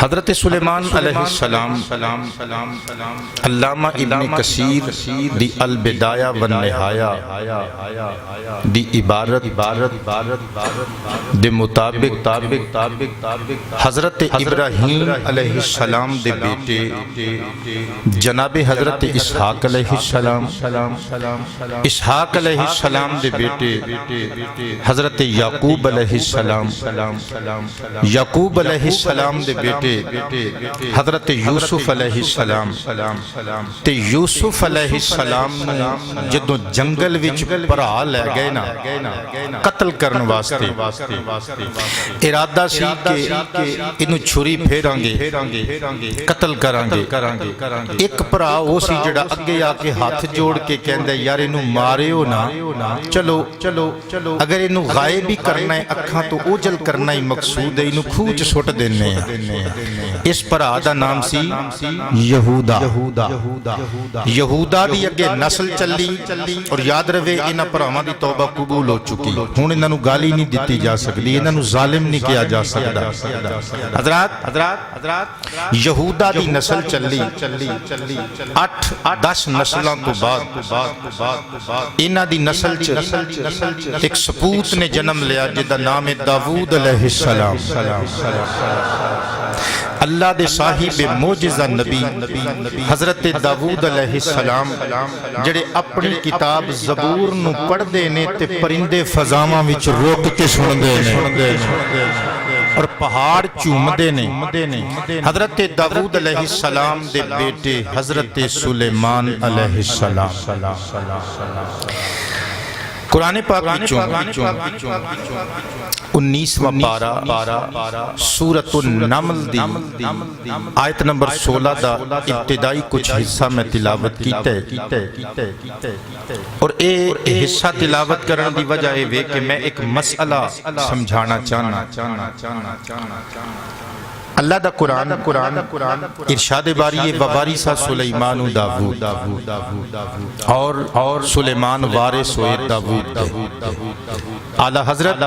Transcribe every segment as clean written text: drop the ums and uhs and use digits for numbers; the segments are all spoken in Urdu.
حضرت سلیمان علیہ السلام علامہ ابن کثیر دی البدایہ والنہایہ دی عبارت دے مطابق حضرت ابراہیم علیہ السلام دے بیٹے جناب حضرت اسحاق علیہ السلام، اسحاق علیہ السلام دے بیٹے حضرت یعقوب علیہ السلام، یعقوب علیہ السلام دے بیٹے حضرت یوسف علیہ السلام، تے یوسف علیہ السلام جدوں جنگل وچ بھرا لے گئے نا قتل کرن واسطے، ارادہ سی کہ انہوں چھری پھیراں گے قتل کران گے، ایک بھرا وہ سی جڑا اگے آ کے ہاتھ جوڑ کے کہندا یار انہوں ماریو نا، چلو اگر انہوں غائب ہی کرنا ہے اکھاں تو اوجل کرنا ہی مقصود ہے، انہوں کھوہ چ سٹ دینے ہیں۔ اس پر آدھا نام سی یہودا، یہودا دی اگے نسل چلی اور یاد رہے انہاں پراواں دی توبہ قبول ہو چکی، ہن انہاں نوں گالی نہیں دتی جا سکتی، انہاں نوں ظالم نہیں کیا جا سکتا۔ حضرات یہودا دی نسل چلی 8-10 نسلاں تو بعد انہاں دی نسل چ ایک سپوت نے جنم لیا جدا نام ہے داؤد علیہ السلام، اللہ دے صاحب معجزہ نبی حضرت داؤد علیہ السلام جڑے اپنی کتاب زبور نو پڑھ دے نے تے پرندے فضاواں وچ روک کے سن دے نے اور پہاڑ چوم دے نے۔ حضرت داؤد علیہ السلام دے بیٹے حضرت سلیمان علیہ السلام، قرآن پاک وچوں 19واں پارہ سورۃ النمل دی آیت نمبر 16 دا ابتدائی کچھ حصہ میں تلاوت کیتا ہے، اور اے حصہ تلاوت کرنے دی وجہ ہے کہ میں ایک مسئلہ سمجھانا چاہنا۔ اللہ دا قرآن ارشاد باری ووارث سلیمان داؤد، اور سلیمان وارث ہوئے داؤد۔ اعلی حضرت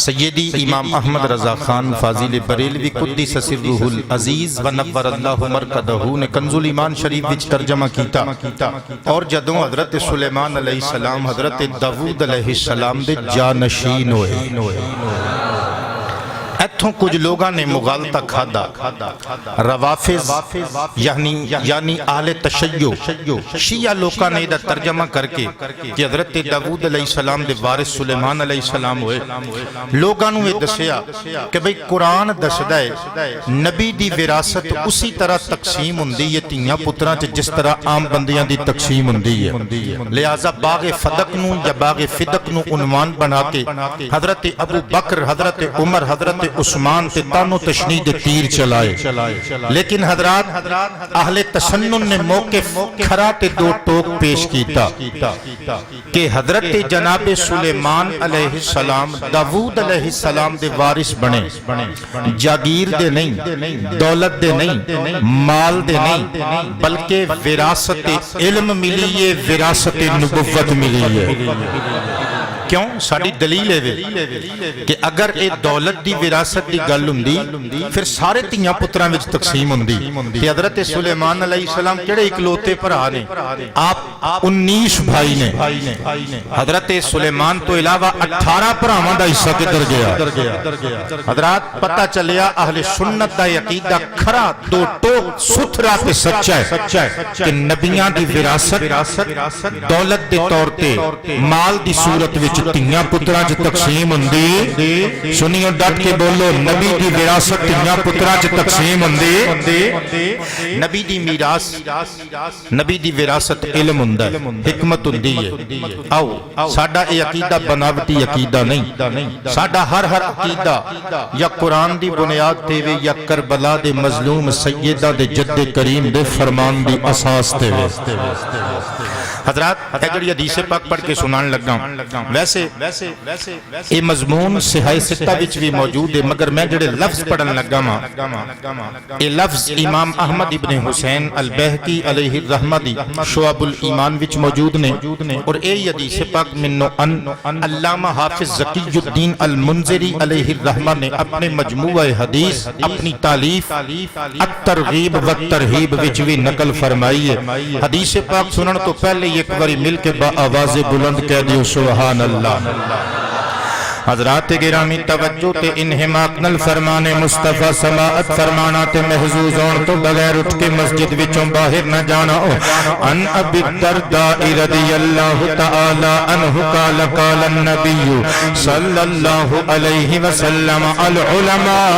سیدی امام احمد رضا خان فاضل بریلوی قدس سرہ العزیز و نور اللہ مرقدہ نے کنز الایمان شریف وچ ترجمہ کیتا، اور جدوں حضرت سلیمان علیہ السلام حضرت داؤد علیہ السلام دے جانشین ہوئے، ایتھوں کچھ لوگاں نے مغالطہ کھادا، روافظ یعنی اہل تشیع شیعہ لوگاں نے ادھا ترجمہ کر کے کہ حضرت داؤد علیہ السلام دے وارث سلیمان علیہ السلام ہوئے، لوگاں نے دسیا کہ بھئی قرآن دسدا ہے نبی دی وراثت اسی طرح تقسیم ہوندی ہے تیاں پتراں چ جس طرح عام بندیاں دی تقسیم ہوندی ہے، لہذا باغ فدق نو یا باغ فدق نو عنوان بنا کے حضرت ابو بکر، حضرت عمر، حضرت عثمان تے تانو تشنیع دے تیر چلائے، لیکن حضرات اہل تسنن نے موقف کھرا تے دو ٹوک پیش کیتا کہ حضرت جناب سلیمان علیہ السلام داؤد علیہ السلام دے وارث بنے، جاگیر دے نہیں، دولت دے نہیں، مال دے نہیں، بلکہ وراثت علم ملی ہے، وراثت نبوت ملی ہے۔ کیوں؟ ساڑی دلیل ہے کہ اگر اے دولت دی وراثت دی گل ہوندی پھر سارے تیاں پتراں وچ تقسیم ہوندی، کہ حضرت سلیمان علیہ السلام کیڑے اکلوتے بھرا نے؟ آپ 19 بھائی نے، حضرت سلیمان تو علاوہ 18 بھراواں دا حصہ کدھر گیا؟ حضرات پتہ چلیا اہل سنت دا عقیدہ کھرا دو ٹوک ستھرا تے سچا ہے کہ نبیاں دی وراثت دولت دے طور تے مال دی صورت وچ تیاں پتراں چ تقسیم ہوندی، سنیو ڈٹ کے بولو، نبی دی وراثت تیاں پتراں چ تقسیم ہوندی، نبی دی میراث، نبی دی وراثت علم ہوندا ہے، حکمت ہوندی ہے۔ آؤ ساڈا اے عقیدہ بناوٹی عقیدہ نہیں، ساڈا ہر عقیدہ یا قرآن دی بنیاد تے وے یا کربلا دے مظلوم سیدہ دے جد کریم دے فرمان دی اساس تے وے۔ حضرات اے جڑی حدیث پاک پڑھ کے سنان لگا ویسے یہ مضمون صحیح ستہ وچ بھی موجود ہے، مگر میں جڑے لفظ پڑھن لگا ماں یہ لفظ امام احمد ابن حسین البہقی علیہ الرحمہ دی شعب الایمان وچ موجود نے، اور اے حدیث پاک منو ان علامہ حافظ ذکی الدین المنذری علیہ الرحمہ نے اپنے مجموعہ حدیث اپنی تالیف الترغیب والترہیب وچ بھی نقل فرمائی ہے۔ حدیث پاک سنن تو پہلے ایک باری مل کے با آواز بلند کہہ دیو سبحان اللہ۔ حضرات گرامی توجہ تے انہماک نل فرمانے مصطفیٰ سماعت فرمانا تے محظوظ ہون تو بغیر اٹھ کے مسجد وچوں باہر نہ جانا ہو۔ ان ابی الدرداء رضی اللہ تعالی عنہ قال قال النبی صلی اللہ علیہ وسلم العلماء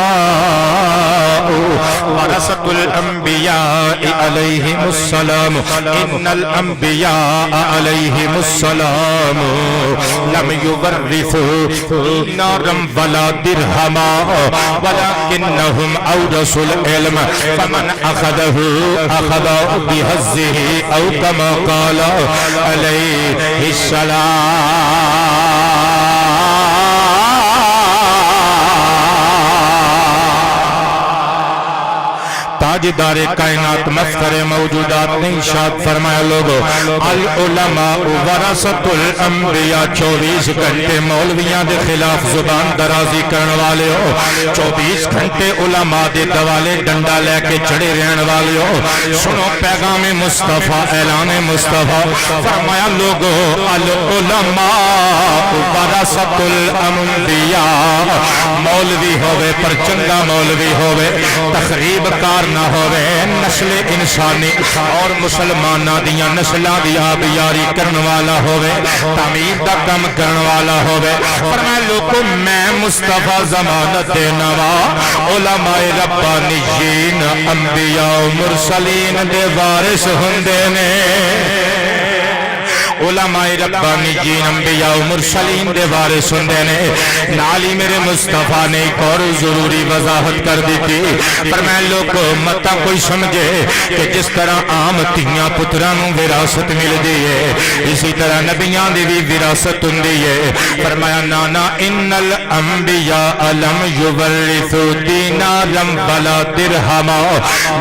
ورثۃ الانبیاء علیہم السلام ان الانبیاء علیہم السلام لم یورثوا دینارا ولا درہما ولکنہم اورثوا العلم فمن اخذہ اخذ بحظہ او کما قال علیہ السلام۔ تاجدار کائنات مفخر موجودات نے ارشاد فرمایا لوگو العلماء ورثۃ الانبیاء 24 گھنٹے مولویاں دے خلاف زبان درازی کرن والے ہو، 24 گھنٹے علماء دے دوالے ڈنڈا لے کے چڑے رہن والے ہو، سنو پیغام مصطفیٰ اعلان مصطفیٰ فرمایا لوگو العلماء ورثۃ الانبیاء، مولوی ہوئے پر چنگا مولوی ہوئے، تخریب کار نہ ہوئے، نسل انسانی اور مسلمانہ دیاں نسلہ دی آبیاری کرن والا ہوئے، تعمیر دا کم کرن والا ہوئے۔ فرمائے لوگوں میں مصطفیٰ ضمانت نوا علماء ربانیین انبیاء مرسلین دے وارث ہندے نے، علماء ربانیین انبیاء و مرسلین دے وارث ہندے نے۔ نالی میرے مصطفیٰ نے ایک اور ضروری وضاحت کر دی تھی، فرمائے لوگو متا کوئی سمجھے کہ جس طرح عام تیاں پترانوں وراثت مل دی ہے اسی طرح نبیان دی بھی وراثت ہندی ہے۔ فرمایا نانا ان الانبیاء لم یورثوا دینارا ولا درہما،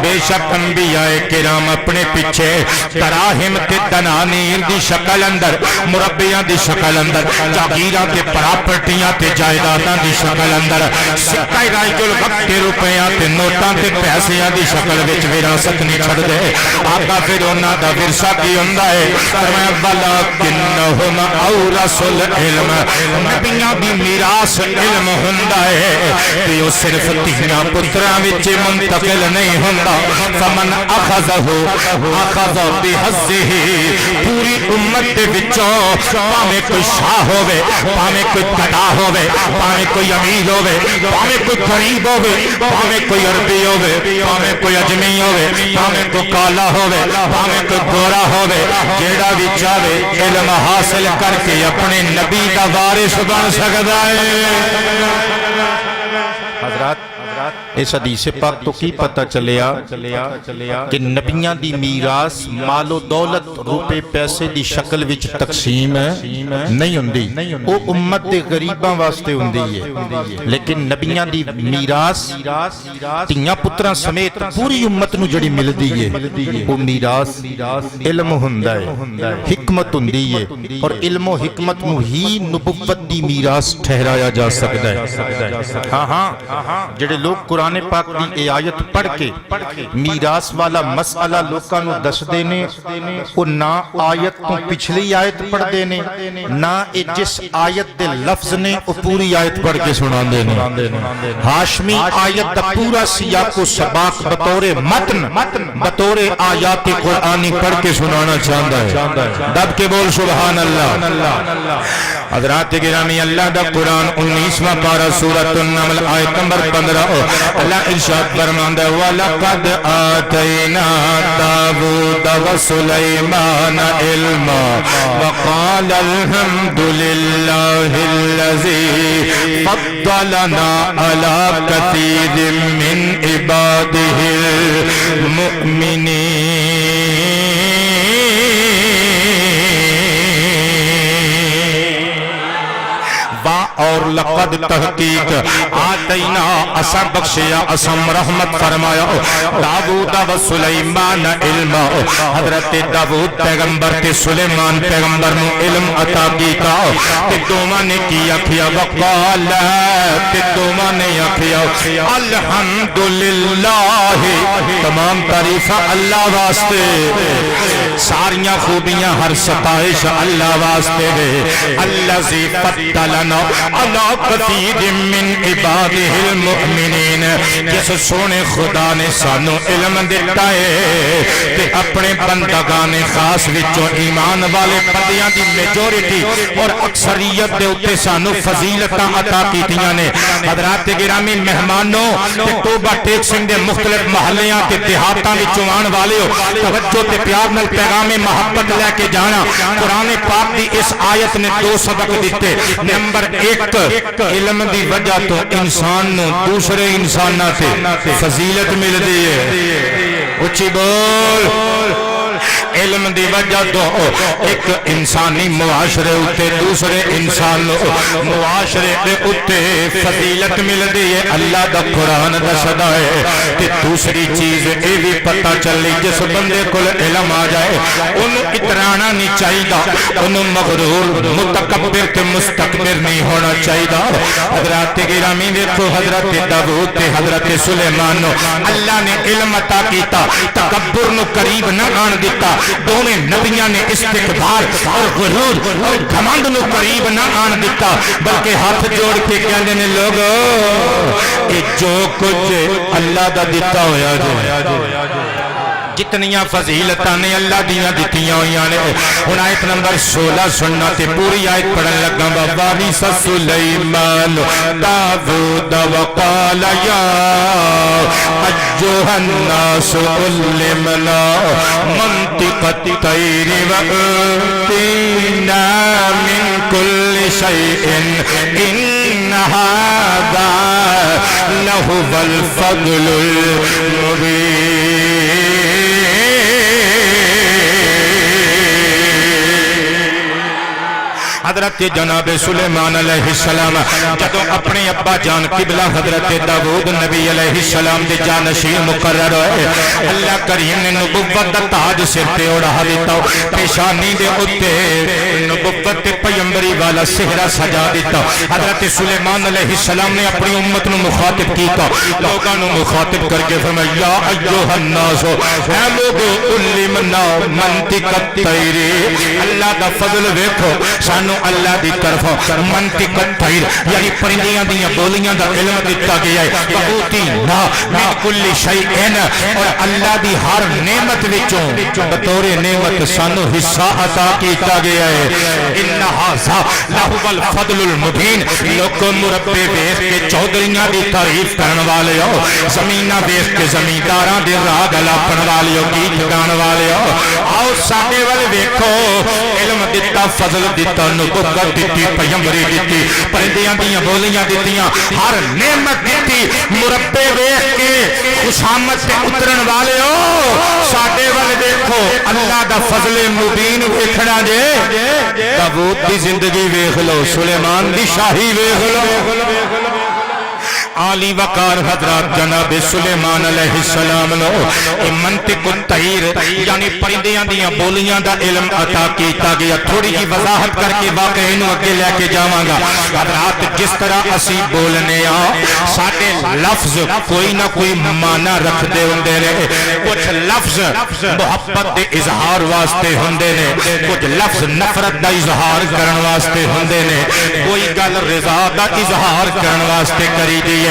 بے شک انبیاء کرام اپنے پیچھے دراہم تے دنانیر دی شکل اندر، مربیاں دی شکل اندر، جاگیراں تے پراپرٹیاں تے جائیداداں دی شکل اندر، سکہ رائج الوقت تے روپیاں تے نوٹاں تے پیسیاں دی شکل وچ وراثت نہیں چھڑ دے۔ آقا پھر انہاں دا ورثہ کی ہوندا ہے؟ فرمایا ولکنہم اورثوا العلم، نبیاں دی میراث علم ہوندا ہے تے او صرف تیاں پتراں وچ منتقل نہیں ہوندا۔ فمن اخذہ اخذ بحظہ، پوری امت دے وچوں پاویں کوئی شاہ ہوے، پاویں کوئی گدا ہوے، پاویں کوئی امیر ہوے، پاویں کوئی غریب ہوے، پاویں کوئی عربی ہوے، پاویں کوئی اجمی ہوے، پاویں کوئی کالا ہوے، پاویں کوئی گورا ہوے، جیڑا بھی چاہے علم حاصل کر کے اپنے نبی دا وارث بن سکدا ہے۔ حضرات اس حدیث پاک تو کی پتہ چلیا کہ نبیاں دی میراث مال و دولت روپے پیسے دی شکل وچ تقسیم نہیں ہوندی، او امت دے غریباں واسطے ہوندی ہے، لیکن نبیاں دی میراث تیاں پتراں سمیت پوری امت نو جڑی ملدی ہے او میراث علم ہوندا ہے، حکمت ہوندی ہے، اور علم و حکمت نو ہی نبوت دی میراث ٹھہرایا جا سکدا ہے۔ ہاں جڑے لوگ قرآن پاک دی اے آیت پڑھ کے میراث والا مسئلہ لوکاں نو دس دینے، او نہ آیت تو پچھلی آیت پڑھ دینے، نہ جس آیت دے لفظ نے او پوری آیت پڑھ کے سنا دینے۔ ہاشمی آیت دا پورا سیاق و سباق بطور متن بطور آیات قرآنی پڑھ کے سنانا چاہتا ہے، دب کے بول سبحان اللہ۔ حضرات گرامی اللہ دا قرآن 19واں پارہ سورۃ النمل آیت نمبر 15 اللہ ارشاد فرماندا ہے وَلَقَدْ آتَيْنَا دَاوُودَ وَسُلَيْمَانَ عِلْمًا وَقَالَ الْحَمْدُ لِلَّهِ الَّذِي فَضَّلَنَا عَلَى كَثِيرٍ مِّنْ عِبَادِهِ الْمُؤْمِنِينَ۔ اور لقد تحقیق آتینا اسا بخشیا اسم رحمت فرمایا داؤد و سلیمان علم حضرت داؤد پیغمبر تے سلیمان پیغمبر نو علم عطا کیتا تے دوواں نے کی آکھیا وقال تے دوواں نے آکھیا الحمدللہ تمام تعریف اللہ واسطے ساریاں خوبیاں ہر ستائش اللہ واسطے ہے الذی فضلنا علی کثیر من عبادہ المؤمنین جس سونے خدا نے سانو علم دیتا ہے تے اپنے بندگان خاص وچوں ایمان والے بندیاں دی میجورٹی اور اکثریت دے اوتے سانو فضیلتاں عطا کیتیاں نے حضرات گرامی مہمانوں تے توبہ ٹیک سنگھ دے مختلف محلیاں تے دیہاتاں وچوں آن والے ہو توجہ تے پیار نال پیغام محبت لے کے جانا قرآن پاک دی اس آیت نے دو سبق دیتے نمبر 1 علم دی وجہ تو انسان نو دوسرے انساناں تے فضیلت مل دی ہے اچھی بول علم دی وجہ تو ایک انسانی معاشرے اتے دوسرے انسان معاشرے اتے فضیلت مل دی ہے اللہ دا قرآن دسدا ہے تے دوسری چیز اے بھی پتہ چلی جس بندے کول علم آ جائے انہوں اترانا نہیں چاہیے انہوں مغرور متکبر تے مستکبر نہیں ہونا چاہیے حضرات گرامی دیکھو حضرت داؤد تے حضرت سلیمان نو اللہ نے علم عطا کیتا تکبر نو قریب نہ آن دیتا دونوں نبیاں نے استکبار اور غرور اور گھمنڈ نو قریب نہ آن دیتا بلکہ ہاتھ جوڑ کے کہندے نے لوگو کہ جو کچھ اللہ دا دیتا ہویا جو جتنیاں فضیلتاں نے اللہ دیاں دتیاں ہویاں نے ہن آیت نمبر 16 سننا تے پوری آیت پڑھن لگا وارث سلیمان داؤد وقال یا ایھا الناس علمنا منطق الطیر وأوتینا من کل شیء ان ھذا لہو الفضل المبین حضرت جناب سلیمان علیہ السلام جدو اپنے ابا جان قبلہ حضرت داؤد نبی علیہ السلام دے جانشین مقرر ہوئے اللہ کریم نے نبوت دا تاج سر تے اڑا دیتا پیشانی دے اتے نبوت تے پیغمبری والا صحرا سجا دیتا حضرت سلیمان علیہ السلام نے اپنی امت نو مخاطب کیتا لوگاں نو مخاطب کر کے فرمایا یا ایھا الناس اے لوگو علمنا منطق الطیر اللہ دا فضل ویکھو سانو اللہ دی طرف منطق الطیر یعنی پرندیاں دیاں بولیاں دا علم دیتا گیا ہے وَأُوتِينَا مِن كُلِّ شَيْءٍ اور اللہ دی ہر نعمت وچوں بطور نعمت سانو حصہ عطا کیتا گیا ہے اِنَّ هَذَا لَهُوَ الْفَضْلُ الْمُبِينُ لوگوں مربے ویکھ کے چودھریاں دی تعریف کرن والے ہو زمیناں ویکھ کے زمینداراں دے راہ گلاپن والے ہو گیت گان والے ہو آؤ ساڈے ول ویکھو علم دتا فضل دتا نبوت دیتی پیغمبری دیتی پرندیاں دیاں بولیاں دیتیاں ہر نعمت دیتی مربے ویکھ کے خوشامد تے اترن والے ہو ساڈے ول دیکھو اللہ دا فضل مبین ویکھنا جے داؤد دی زندگی ویکھ لو سلیمان دی شاہی ویکھ لو عالی وقار حضرات جناب سلیمان علیہ السلام نو منطق الطیر یعنی پرندیاں دیاں بولیاں دا علم عطا کیتا گیا تھوڑی جی وضاحت کر کے واقعی نو اگے لے کے جاواں گا حضرات جس طرح اسی بولنے ساڈے لفظ کوئی نہ کوئی معنی رکھدے ہوندے نے کچھ لفظ محبت دے اظہار واسطے ہوندے نے کچھ لفظ نفرت دا اظہار کرن واسطے ہوندے نے کوئی گل رضا دا اظہار کرن واسطے کری دی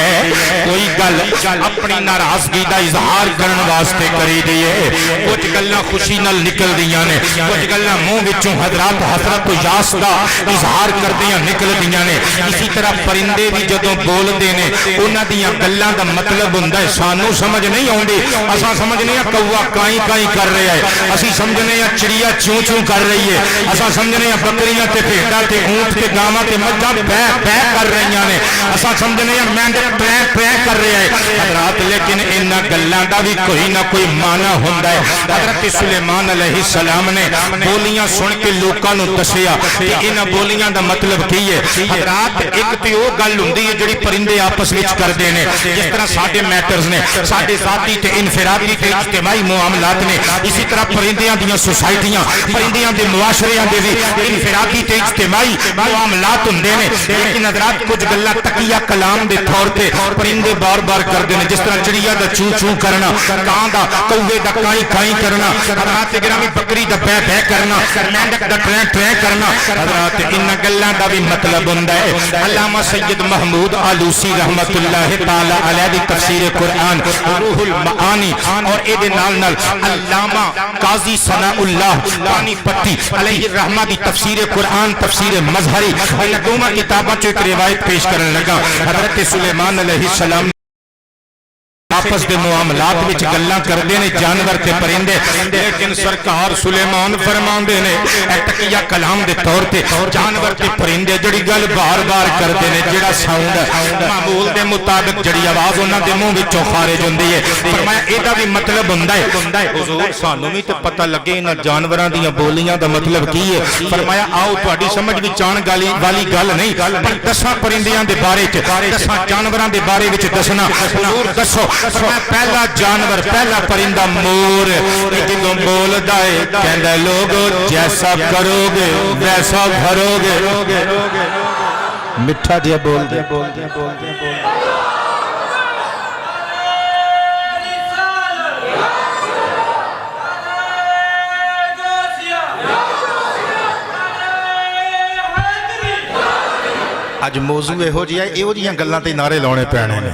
کوئی گل اپنی ناراضگی دا اظہار کرن واسطے کری دی ہے کچھ گلاں خوشی نال نکل دیاں نے کچھ گلاں منہ وچوں حضرات حسرت و یاس دا اظہار کردیاں نکل دیاں نے اسی طرح پرندے بھی جدوں بولدے نے انہاں دیاں گلاں دا مطلب ہوندا ہے سانو سمجھ نہیں آوندی اساں سمجھنے ہاں کوا کائیں کائیں کر رہا ہے اسی سمجھنے ہاں چڑیا چوں چوں کر رہی ہے اساں سمجھنے ہاں بکریاں تے بھیڑاں تے اونٹ تے گاواں تے مجھاں بے بے کر رہیاں نے اساں سمجھنے ہاں مینڈے پرے پرے کر رہے ہیں حضرات لیکن ان انہاں گلاں دا بھی کوئی نہ کوئی معنی ہوندا ہے حضرت سلیمان علیہ السلام نے بولیاں سن کے لوکاں نوں دسیا کہ انہاں بولیاں دا مطلب کی ہے حضرات ایک تے او گل ہوندی ہے جڑی پرندے آپس وچ کردے نے جس طرح ساڈے میٹرز نے ساڈے ذاتی تے انفرادی تے اجتماعی معاملات نے اسی طرح پرندیاں دیاں سوسائٹیاں پرندیاں دے معاشریاں دے بھی انفرادی تے اجتماعی معاملات ہوندے نے لیکن حضرات کچھ گلاں تقیہ کلام دے طور تے پرندے بار بار کردے نے جس طرح چڑیا دا چوں چوں کرنا کان دا کوے دا کائیں کائیں کرنا حضرات گرامی بکری دا بے بے کرنا مینڈک دا ٹریں ٹریں کرنا حضرات ان گلاں دا بھی مطلب ہوندا ہے علامہ سید محمود آلوسی رحمت اللہ تعالی علیہ دی تفسیر قرآن روح المعانی اور اے دے نال نال علامہ قاضی ثناء اللہ پانی پتی علیہ الرحمہ دی تفسیر قرآن تفسیر مظہری ان دوما کتاباں چوں ایک روایت پیش کرن لگا حضرت سلیمان علیہ السلام آپس دے معاملات وچ گلاں کردے نے جانور تے پرندے لیکن سرکار سلیمان فرماندے نے اے تقیہ کلام دے طور تے جانور تے پرندے جڑی گل بار بار کردے نے جڑا ساؤنڈ معمول دے مطابق جڑی آواز انہاں دے منہ وچوں خارج ہوندی ہے فرمایا اے دا بھی مطلب ہوندا ہے حضور سانوں وی تے پتہ لگے انہاں جانوراں دیاں بولیاں دا مطلب کی ہے فرمایا آؤ تہاڈی سمجھ وچ آن والی گل نہیں پر دساں پرندیاں دے بارے وچ دساں جانوراں دے بارے وچ دسنا حضور دسو پہلا جانور پہلا پرندہ مور جدوں بولدا ہے کہندا لوگو جیسا کرو گے ویسا بھرو گے میٹھا جہا بول دے اج موضوع یہو جہا ہے یہو جہاں گلاں تے نعرے لانے پینے نے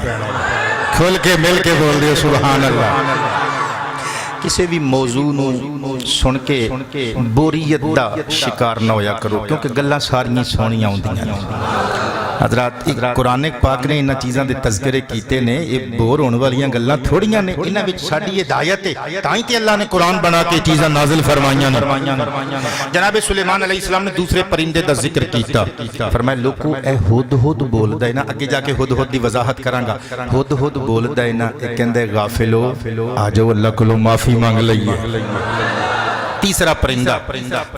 کھل کے مل کے بول دیو سبحان اللہ کسی بھی موضوع نو سن کے بوریت دا شکار نہ ہویا کرو کیونکہ گلاں ساریاں سونیاں ہوندیاں نے حضرات قرآن پاک نے انہاں چیزاں دے تذکرے کیتے نے یہ بور ہونے والیاں گلاں تھوڑیاں نے انہاں وچ ساڈی ہدایت ہے تائیں تے اللہ نے قرآن بنا کے چیزاں نازل فرمائیاں نے جناب سلیمان علیہ السلام نے دوسرے پرندے دا ذکر کیتا فرمایا لوکو اے ہد ہد بولدا ہے نا اگے جا کے ہد ہد دی وضاحت کراں گا ہد ہد بولدا ہے نا اے کہندے غافلو آ جاؤ اللہ کولوں معافی مانگ لئیے تیسرا پرندہ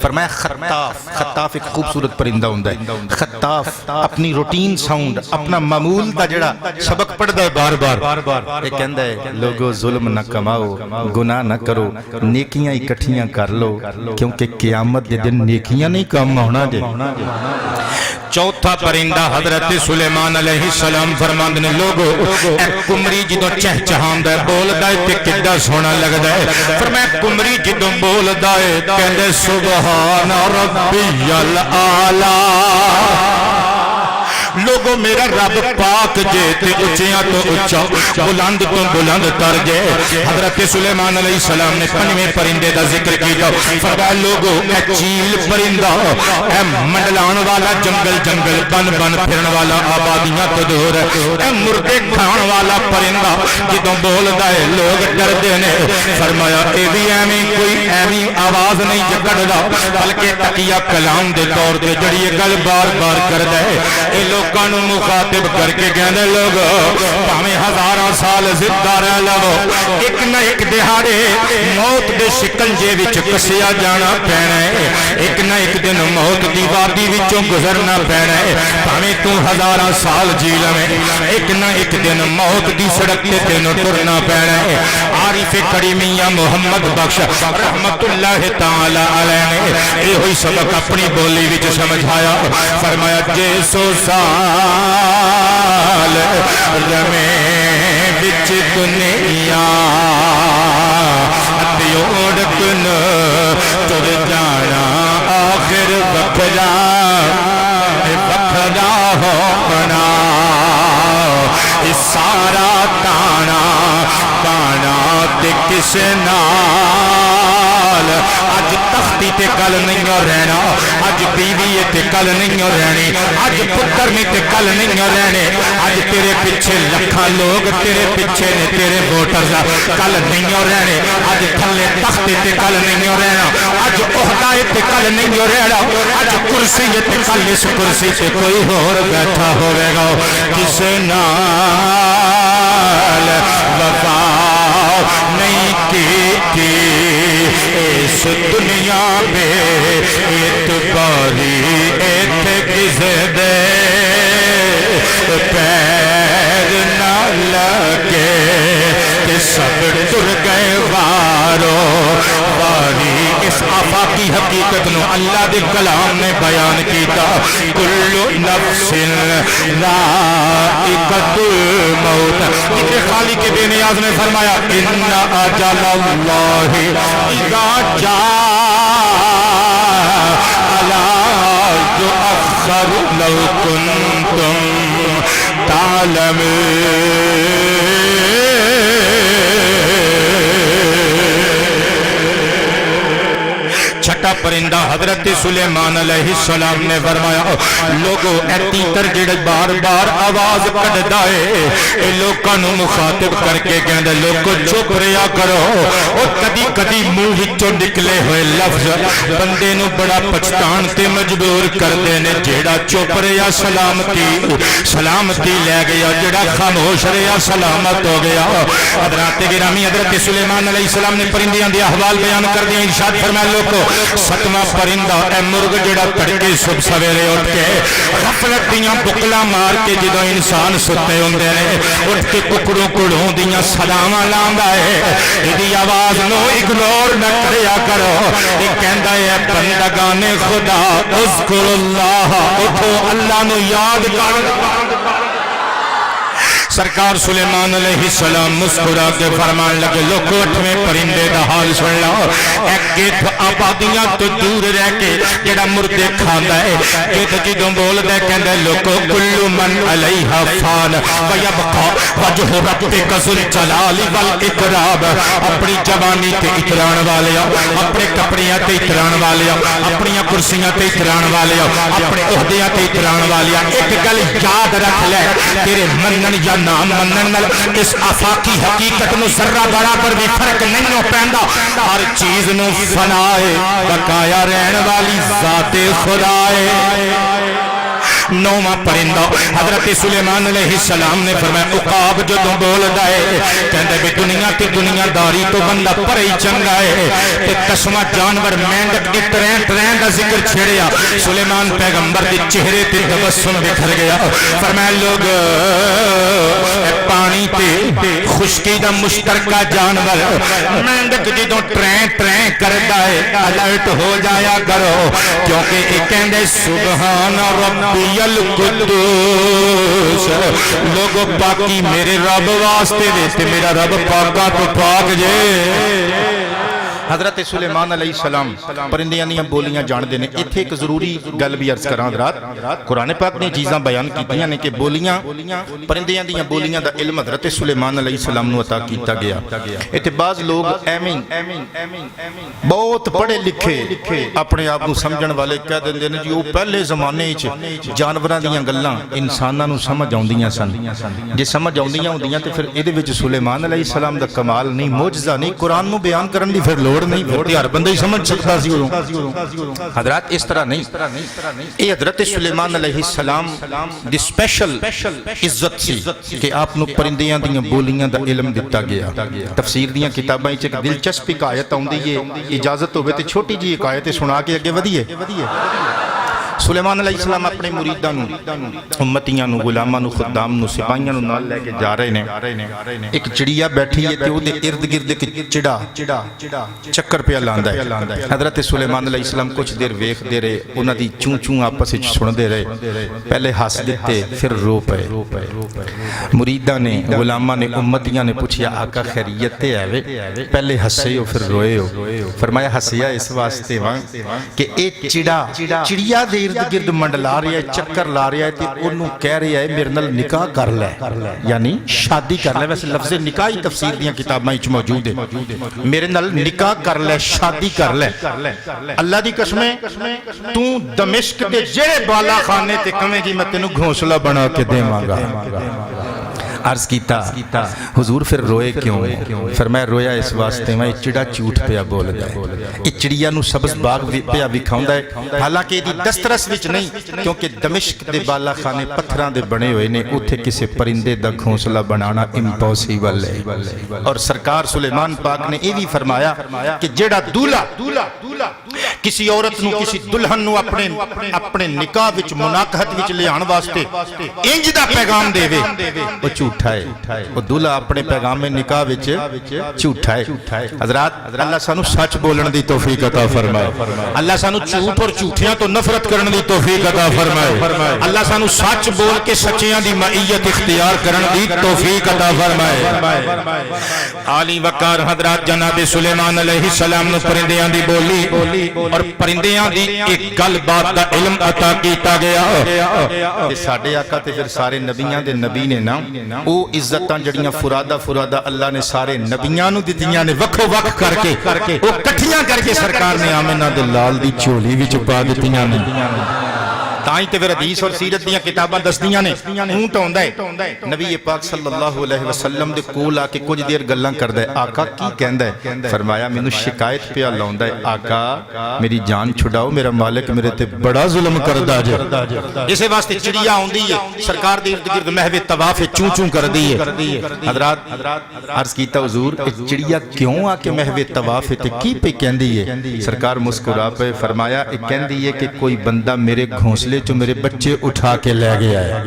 فرمایا خطاف خطاف ایک خوبصورت پرندہ ہوندا ہے خطاف اپنی روٹین ساؤنڈ اپنا معمول دا جڑا سبق پڑھدا ہے بار بار یہ کہندا ہے لوگو ظلم نہ کماؤ گناہ نہ کرو نیکیاں اکٹھیاں کر لو کیونکہ قیامت دے دن نیکیاں نہیں کام ہونا دے چوتھا پرندہ حضرت سلیمان علیہ السلام فرماندے نے لوگو اے کمری جدوں چہچہاندا ہے بولدا ہے تے کڈا سونا لگدا ہے فرمایا کمری جدوں بولدا ہے کہندے سبحان ربی الاعلی لوگو میرا رب پاک جے تے اچھیاں تو اچھا بلند تو بلند تر جے حضرت سلیمان علیہ السلام نے پنجویں پرندے دا ذکر کیتا فرمایا لوگو اے چیل پرندہ اے منڈلان والا جنگل جنگل بن بن پھرن والا آبادیاں تو دور اے مردے کھان والا پرندہ جدوں بولدا ہے لوگ ڈردے نے فرمایا اے بھی ایویں کوئی ایویں آواز نہیں جکڑدا بلکہ تقیہ کلام دے طور تے جڑی گل بار بار کردا ہے اے لوگاں نو مخاطب کر کے کہندے لوگ بھاویں ہزاراں سال زندہ رہ لو ایک نہ ایک دہاڑے موت دے شکنجے وچ کسیا جانا پینا ہے ایک نہ ایک دن موت دی وادی وچوں گزرنا پینا ہے بھاویں تو ہزاراں سال جی لویں ایک نہ ایک دن موت دی سڑک تے تینوں ٹرنا پینا ہے عارف کریمیہ محمد بخش رحمت اللہ تعالی علیہ نے یہ ہوئی سبق اپنی بولی وچ سمجھایا فرمایا جے سو سال رمیں بچ دنیا اتیوڑ کن تر جانا آخر بکھرا ہونا سارا تانا تانا تے کس نال اج تختی تے کل نہیں رہنا اج بیوی تے کل نہیں رہنی اج پتر نہیں تے کل نہیں رہنے اج تیرے پیچھے لکھاں لوگ تیرے پیچھے نے تیرے ووٹرز کل نہیں رہنے اج تھلے تختے تے کل نہیں رہنا اج عہدہ تے کل نہیں رہنا اج کرسی تے کل اس کرسی تے کوئی اور بیٹھا ہوے گا کس نال وفا حقیقت نو اللہ دے کلام نے بیان کیتا کل نفس ذائقۃ الموت کہ خالق بے نیاز نے فرمایا ان اجل اللہ اذا جاء لا یؤخر لو کنتم تعلمون چھٹا پرندہ حضرت سلیمان علیہ السلام نے فرمایا لوگو اے تیتر جڑے بار بار آواز کڈدا اے اے لوکاں نو مخاطب کر کے کہندا لوکو چپ رہیا کرو او کدی کدی منہ وچوں نکلے ہوئے لفظ بندے نو بڑا پچھتان تے مجبور کردے نے جیڑا چپ رہیا سلامتی لے گیا جڑا خاموش رہیا سلامت ہو گیا حضرات گرامی حضرت سلیمان علیہ السلام نے پرندیاں دے احوال بیان کر دیا ارشاد فرمایا لوکو ستواں پرندہ اے مرغ جڑا تڑکے صبح سویرے اٹھ کے غفلت دیاں بکلاں مار کے جدوں انسان ستے ہوندے نے اٹھ کے ککڑوں کڑوں دیاں سلاواں لاندا ہے ایدی آواز نو اگنور نہ کریا کرو یہ کہندا ہے بندگان خدا اذکر اللہ اٹھو اللہ نو یاد کر سرکار سلیمان علیہ السلام مسکرا کے فرمان لگے لوگو اٹھویں پرندے دا حال سن لو ایک گیت آبادیاں تو دور رہ کے جڑا مردے کھاندا ہے گیت جدوں بولدا ہے کہندا لوگو کل من علیہا فان ویبقا وجہ ربک ذو الجلال والاکرام اپنی جوانی تے اتران والیا اپنے کپڑیاں تے اتران والیا اپنی کرسیاں تے اتران والیا اپنے عہدیاں تے اتران والیا ایک گل یاد رکھ لے تیرے منن یا نام منن نال اس آفاقی حقیقت نو ذرہ برابر بھی فرق نہیں ہو پیندا ہر چیز نو فنا ہے بقایا رہن والی ذات خدا ہے نوواں پرندہ حضرت سلیمان علیہ السلام نے فرمایا عقاب جدوں بولدا ہے کہندا بھی دنیا تے دنیا داری تو بندہ پر ہی چنگا ہے تے قسمہ جانور مینڈک دی ترین دا ذکر چھڑیا سلیمان پیغمبر دے چہرے تے تبسم بکھر گیا فرمایا لوگ پانی تے خشکی دا مشترکہ جانور مینڈک جدوں ٹرین کردا ہے الرٹ ہو جایا کرو کیونکہ یہ کہندے سبحان ربی القدوس لوگو پاکی میرے رب واسطے دیتے میرا رب پاکا تو پاک جے حضرت سلیمان علیہ السلام پرندیاں دیاں بولیاں جان دینے ایتھے ایک ضروری گل بھی عرض کران حضرات قرآن پاک نے چیزاں بیان کیتیاں نے کہ بولیاں پرندیاں دیاں بولیاں دا علم حضرت سلیمان علیہ السلام نو عطا کیتا گیا ایتھے بعض لوگ ایمین بہت پڑھے لکھے اپنے آپ کو سمجھن والے کہہ دیندے نے جی وہ پہلے زمانے وچ جانوراں دیاں گلاں انساناں نو سمجھ آوندیاں سن جے سمجھ آوندیاں ہوندیاں تے پھر ایدے وچ سلیمان علیہ السلام دا کمال نہیں معجزہ نہیں قرآن نو بیان کرن دی پھر لوڑ نہیں پھر ہر بندہ ہی سمجھ سکتا سی حضرات اس طرح نہیں یہ حضرت سلیمان علیہ السلام دی سپیشل عزت سی کہ آپ نو پرندیاں دیاں بولیاں دا علم دیتا گیا تفسیر دیاں کتاباں ایک دلچسپ ایک آیت آؤندی ہے اجازت ہوئے تے چھوٹی جی ایک آیت سنا کے اگے ودیے سلیمان علیہ السلام اپنے مریداں نو امتیاں نو غلاماں نو خدام نو سپاہیاں نو نال لے کے جا رہے نے ایک چڑیا بیٹھی ہے تے او دے ارد گرد ایک چڑا چکر پہ لاندا ہے حضرت سلیمان علیہ السلام کچھ دیر ویکھ دے رہے انہاں دی چوں چوں آپس وچ سن دے رہے پہلے ہس دتے پھر رو پئے مریداں نے غلاماں نے امتیاں نے پوچھیا آقا خیریت تے ہے پہلے ہسے ہو پھر روئے ہو فرمایا ہسیا اس واسطے واں کہ اے چڑیا دے ارد گرد منڈلا رہا ہے چکر لا رہا ہے تے انہوں کہہ رہا ہے میرے نال نکاح کر لے یعنی شادی کر لے ویسے لفظ نکاحی تفسیر دیاں کتاباں وچ موجود ہے میرے نال نکاح کر لے شادی کر لے اللہ دی قسمیں تو دمشق دے جڑے بالا خانے تے کمیں گی میں تینوں گھونسلہ بنا کے دیواں گا عرض کیتا حضور پھر روئے کیوں فرمایا رویا اس واسطے میں چڑا جھوٹ پیا بول گئے یہ چڑیا نو سبز باغ پیا وکھاوندا ہے حالانکہ دی دسترس وچ نہیں کیونکہ دمشق دے بالا خانے پتھراں دے بنے ہوئے نے اوتھے کسے پرندے دا گھونسلہ بنانا امپوسیبل ہے اور سرکار سلیمان پاک نے یہ بھی فرمایا کہ جڑا دولہ کسی عورت نو کسی دلہن نو اپنے نکاح وچ مناقحت وچ لے آن واسطے انج دا پیغام دے وے وہ جھوٹا ہے، وہ دلہا اپنے پیغام نکاح وچ جھوٹا ہے۔ حضرات اللہ سانو سچ بولن دی توفیق عطا فرمائے، اللہ سانو جھوٹ اور جھوٹیاں تو نفرت کرن دی توفیق عطا فرمائے، اللہ سانو سچ بول کے سچیاں دی معیت اختیار کرن دی توفیق عطا فرمائے۔ عالی وقار حضرات جناب سلیمان علیہ السلام نو پرندیاں دی بولی اور پرندیاں دی ایک گل بات دا علم عطا کیتا گیا کہ ساڈے آقا تے پھر سارے نبیاں دے نبی نے نا او عزتاں جڑیاں فرادہ اللہ نے سارے نبیاں نو دتیاں نے وکھو وکھ کر کے او کٹھیاں کر کے سرکار نے آمنہ دے لال دی چولی وچ پا دتیاں نے۔ تائیں تے پھر حدیث اور سیرت دیاں کتاباں دسدیاں نے اونٹ ہوندا ہے نبی پاک صلی اللہ علیہ وسلم دے کول آ کے کچھ دیر گلاں کردا ہے، آقا کی کہندا ہے؟ فرمایا مینوں شکایت پیا لاوندا ہے، آقا میری جان چھڑاؤ، میرا مالک میرے تے بڑا ظلم کردا جے۔ اسے واسطے چڑیا ہوندی ہے سرکار دے ارد گرد محو طواف چوں چوں کردی ہے۔ حضرات عرض کیتا حضور چڑیا کیوں آ کے محو طواف تے کی پہ کہندی ہے؟ سرکار مسکرا پے فرمایا اے کہندی ہے کہ کوئی بندہ میرے گھونسلے جو میرے بچے اٹھا کے لے گیا ہے۔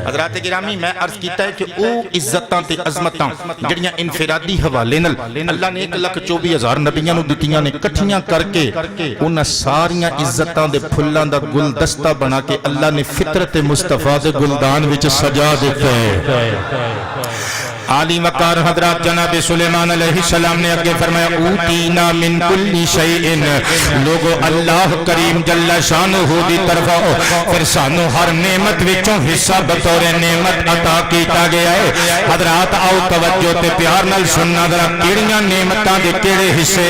حضرات گرامی میں عرض کیتا ہے کہ او عزتاں تے عظمتاں جڑیاں انفرادی حوالے نال اللہ نے 1,24,000 نبیاں نو دتیاں نے کٹھیاں کر کے انہاں ساریاں عزتاں دے پھلاں دا گلدستہ بنا کے اللہ نے فطرت مصطفیٰ دے گلدان وچ سجا دیتا ہے۔ عالی وقار حضرات جناب سلیمان علیہ السلام نے اگے فرمایا اوتینا من کل شیء، لوگو اللہ کریم جل شانہ دی طرف پھر سانو ہر نعمت وچوں حصہ بطور نعمت عطا کیتا گیا ہے۔ حضرات آؤ توجہ تے پیار نال سننا ذرا کیڑیاں نعمتاں دے کیڑے حصے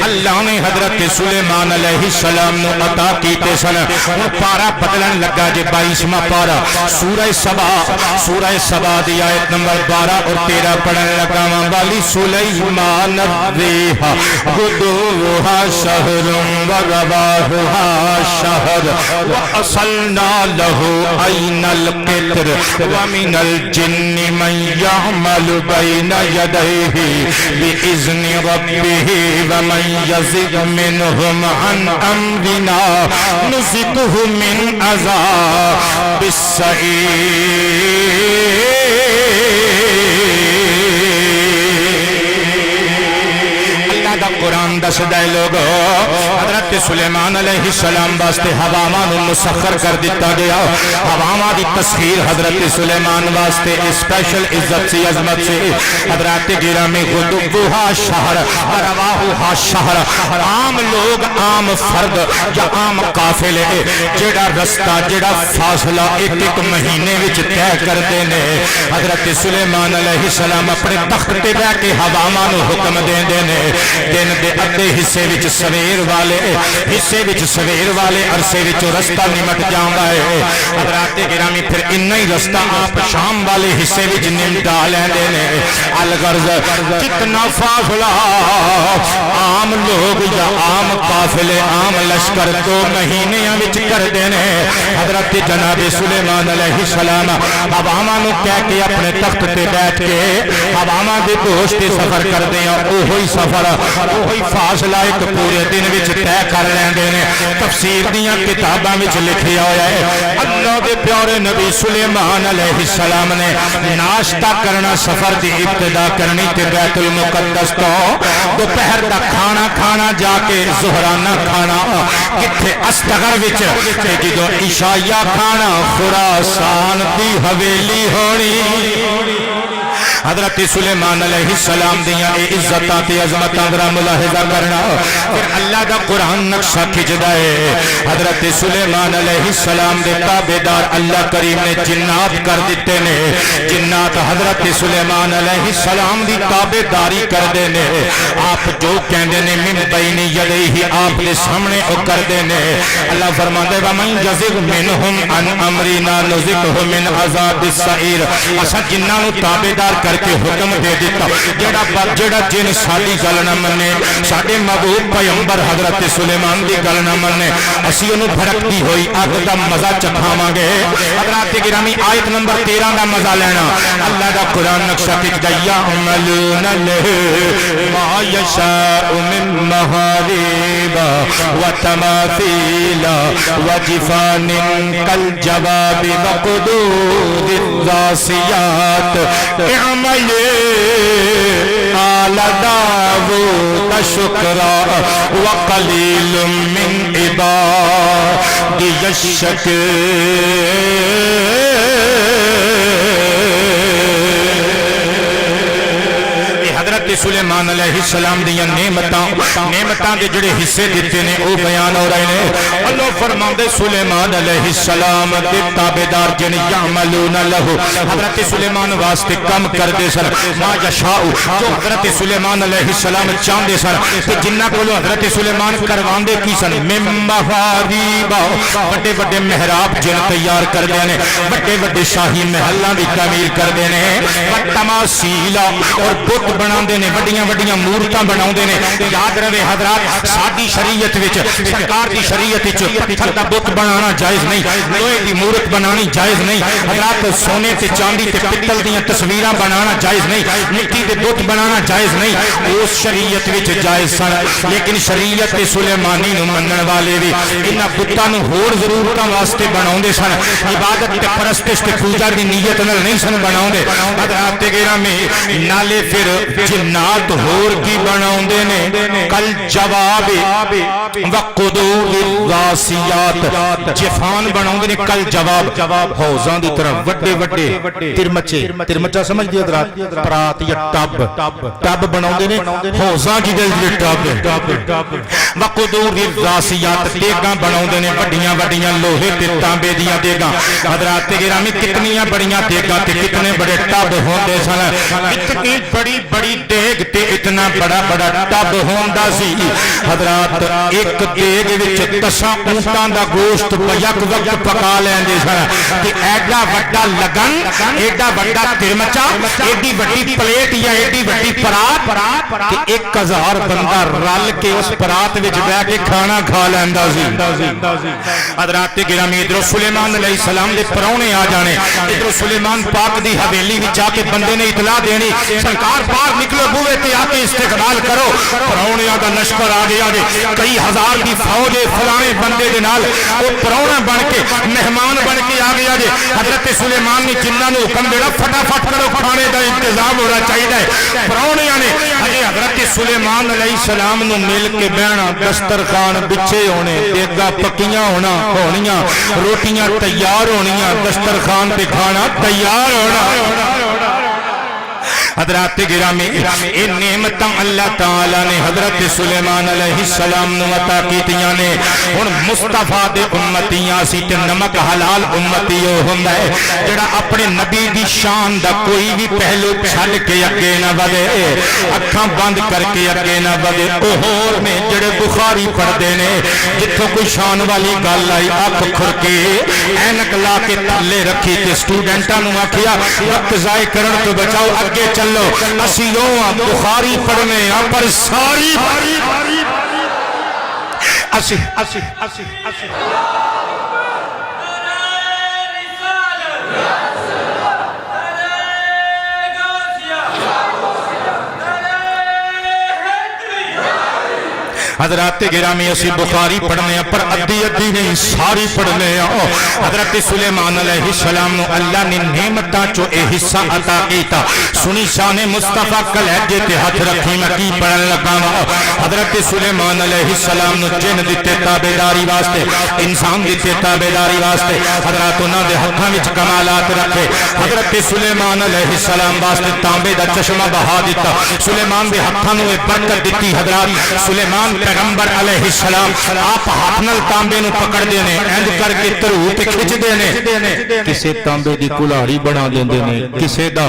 اللہ نے حضرت سلیمان علیہ السلام نو عطا کیتے سن۔ ہن پارا بدلن لگا جے 22واں پارا سورہ سبا دی آیت نمبر 12 اور 13 پڑھنے لگا والی سلیمان الریح غدوها شہر ورواحها شہر وأصلنا له عین القطر ومن الجن من يعمل بین یدیہ بإذن ربہ ومن یزغ منہم عن امرنا نذقہ من عذاب السعیر۔ دا قرآن دس دے لوگو حضرت سلیمان علیہ السلام واسطے ہواواں نو مسخر کر دیتا گیا۔ ہواواں دی تسخیر حضرت سلیمان واسطے اسپیشل عزت سی عظمت سے حضرات گرامی غدوها شہر رواحها شہر، عام لوگ عام فرد یا عام قافلے جڑا رستہ جڑا فاصلہ ایک مہینے وچ طے کردے نے، حضرت سلیمان علیہ السلام اپنے تخت تے بیٹھ کے ہواواں نو حکم دیندے نے دن دے ادھے حصے وچ سویر والے عرصے وچ رستہ نمٹ جاندا ہے۔ حضرات گرامی پھر انہی رستہ آپ شام والے حصے وچ نمٹا لیندے نے۔ الغرض کتنا فاصلہ عام لوگ یا عام قافلے عام لشکر 2 مہینیاں وچ کردے نے۔ حضرت جناب سلیمان علیہ السلام ہواواں نو کہہ کے اپنے تخت تے بیٹھ کے ہواواں دے گوش تے سفر کردے ہیں، اوہی سفر وہی فاصلہ ایک پورے دن وچ طے کر لیندے نے۔ تفسیر دیاں کتاباں وچ لکھیا ہویا ہے اللہ دے پیارے نبی سلیمان علیہ السلام نے ناشتہ کرنا سفر دی ابتدا کرنی تے بیت المقدس تو دوپہر دا کھانا کھانا جا کے ظہرانہ کھانا کتھے اصغر وچ تے جدوں عشاء کھانا خراسان دی حویلی ہونی۔ حضرت سلیمان علیہ السلام دیاں اے عزتاں تے عظمتاں ذرا ملاحظہ کرنا۔ پھر اللہ دا قرآن نقشہ کھچدا ہے حضرت سلیمان علیہ السلام دے تابعدار اللہ کریم نے جنات کر دیتے نے۔ جنات حضرت سلیمان علیہ السلام دی تابعداری کردے نے، آپ جو کہندے نے من بین یدیہ آپ دے سامنے او کردے نے۔ اللہ فرماندے ومن یزغ منہم عن امرنا نذقہ من عذاب السعیر، اساں جنہاں نو تابعدار کر کر کے حکم دے دیتا جڑا جن ساری گل نہ منے ساڈے محبوب پیغمبر حضرت سلیمان دی گل نہ منے اسی انہوں بھڑکتی ہوئی اگ دا مزہ چکھاواں گے حضرات گرامی آیت نمبر 13 دا مزہ لینا اللہ دا قرآن نقشہ کہتا یعملون لہ ما یشاء من محارب وتماثیل وجفان کالجواب وقدور الراسیات اعمل آل داود شکرا وقلیل من عبادی الشکور حضرت سلیمان علیہ السلام دیا نعمتاں دے جڑے حصے دیتے نے او بیان ہو رہے ہیں اللہ فرماندے سلیمان علیہ السلام دے تابعدار جن یعملون لہو حضرت سلیمان واسطے کم کر دے سر ما یشاء جو حضرت سلیمان علیہ السلام چاندے سر کہ جنہ کو حضرت سلیمان کرواندے کی سن من محاریب بڑے بڑے محراب جن تیار کر دینے بڑے بڑے شاہی محلاں دی تعمیر کر دینے تماثیل اور بت بنا دینے بڑیاں بڑیاں مورتاں بناؤں دینے یاد رہے حضرات سادی شریعت وچ سرکار دی شریعت وچ پتھر دا بت بنانا جائز نہیں لوہے دی مورت بنانی جائز نہیں حضرات سونے تے چاندی تے پتل دیاں تصویراں بنانا جائز نہیں مٹی دے بت بنانا جائز نہیں اس شریعت وچ جائز سن لیکن شریعت سلیمانی نو منن والے بھی انہاں بتاں نو ہور ضرورتاں واسطے بناوندے سن عبادت تے پرستش تے پوجا دی نیت نال نہیں سن بناوندے حضرات گرامی نالے پھر جنات ہور کی بناوندے نے کل جواب وقدور الراسیات جفان بناوندے نے کل جواب حوضاں دی طرح وڈے وڈے ترمچا سمجھ دی حضرات پرات یا ٹب بناوندے نے حوضاں کی دل ٹب وقدور الراسیات دیگاں بناوندے نے بڑیاں بڑیاں لوہے تے تانبے دیاں دیگاں حضرات گرامی کتنیاں بڑیاں دیگاں تے کتنے بڑے ٹب ہوندے سن اتنی بڑی بڑی دیگ تے اتنا بڑا بڑا ٹب ہوندا سی حضرات ایک دیگ وچ 10 اونٹاں دا گوشت یک وقت پکا لیندے سن کہ ایڈا وڈا لگن ایڈا وڈا ترمچا ایڈی وڈی پلیٹ یا ایڈی وڈی پرات کہ 1000 بندہ رل کے اس پرات وچ بیٹھ کے کھانا کھا لیندا سی حضرات گرامی ادھر سلیمان علیہ السلام دے پرونے آ جانے ادھر سلیمان پاک دی حویلی وچ آ کے بندے نے اطلاع دینی سرکار باہر نکلو بوئے تے آ کے استقبال کرو پرونیاں دا لشکر آ گیا جے کئی ہزار دی فوج فلانے بندے دے نال او پرونا بن کے مہمان بن کے آ گیا جے حضرت سلیمان نے جنہاں نوں حکم دینا فٹافٹ کرو کھانے دا انتظام ہونا چاہیے پرونیاں نے حضرت سلیمان علیہ السلام نوں مل کے بہنا دسترخوان بچھے ہونے دیگاں پکیاں ہونیاں روٹیاں تیار ہونیاں دسترخوان پہ کھانا تیار ہونا حضرات گرامی ان نعمتاں اللہ تعالیٰ نے حضرت سلیمان علیہ السلام نو عطا کیتیاں نے ہن مصطفیٰ دے امتیاں سی تے نمک حلال امتی او ہوندا ہے جڑا اپنے نبی دی شان دا کوئی بھی پہلو چھڈ کے اگے نہ ودے اکھاں بند کر کے اگے نہ ودے او ہور نے جڑے بخاری پڑھدے نے جتھوں کوئی شان والی گل آئی اکھ کھر کے اینک لا کے تھلے رکھی تے سٹوڈنٹاں نو آکھیا وقت ضائع کرن تو بچاؤ اگے چلو اسیوں بخاری پڑھنے پر ساری حضرات گرامی اسی بخاری پڑھنے پر ادھی نہیں ساری پڑھنے حضرت سلیمان علیہ السلام نو اللہ نے نعمتاں چو اے حصہ عطا کیتا سنی شان مصطفیٰ کلیجے تے ہاتھ رکھی میں کی پڑھن لگا حضرت سلیمان علیہ السلام نو جن دیتے تابعداری واسطے انسان دیتے تابعداری واسطے حضرات انہاں دے ہتھاں وچ کمالات رکھے حضرت سلیمان علیہ السلام واسطے تانبے دا چشمہ بہا دیتا سلیمان دے ہتھاں نو برکت دتی حضرات سلیمان پیغمبر علیہ السلام آپ ہاتھ نال تانبے نو پکڑ دے نے انج کر کے ترو تے کھچ دے نے کسے تانبے دی کلاڑی بنا دیندے نے کسے دا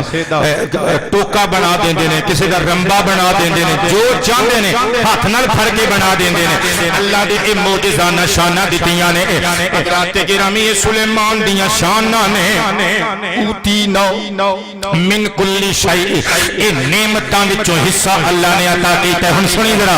ٹوکا بنا دیندے نے کسے دا رمبا بنا دیندے نے جو چاہندے نے ہاتھ نال پھڑ کے بنا دیندے نے اللہ دے اے معجزانہ شاناں دتیاں نے حضرات گرامی سلیمان دیاں شاناں نے اوتی نو من کل شیء اے نعمتاں وچوں حصہ اللہ نے عطا کیتا ہے ہن سنی ذرا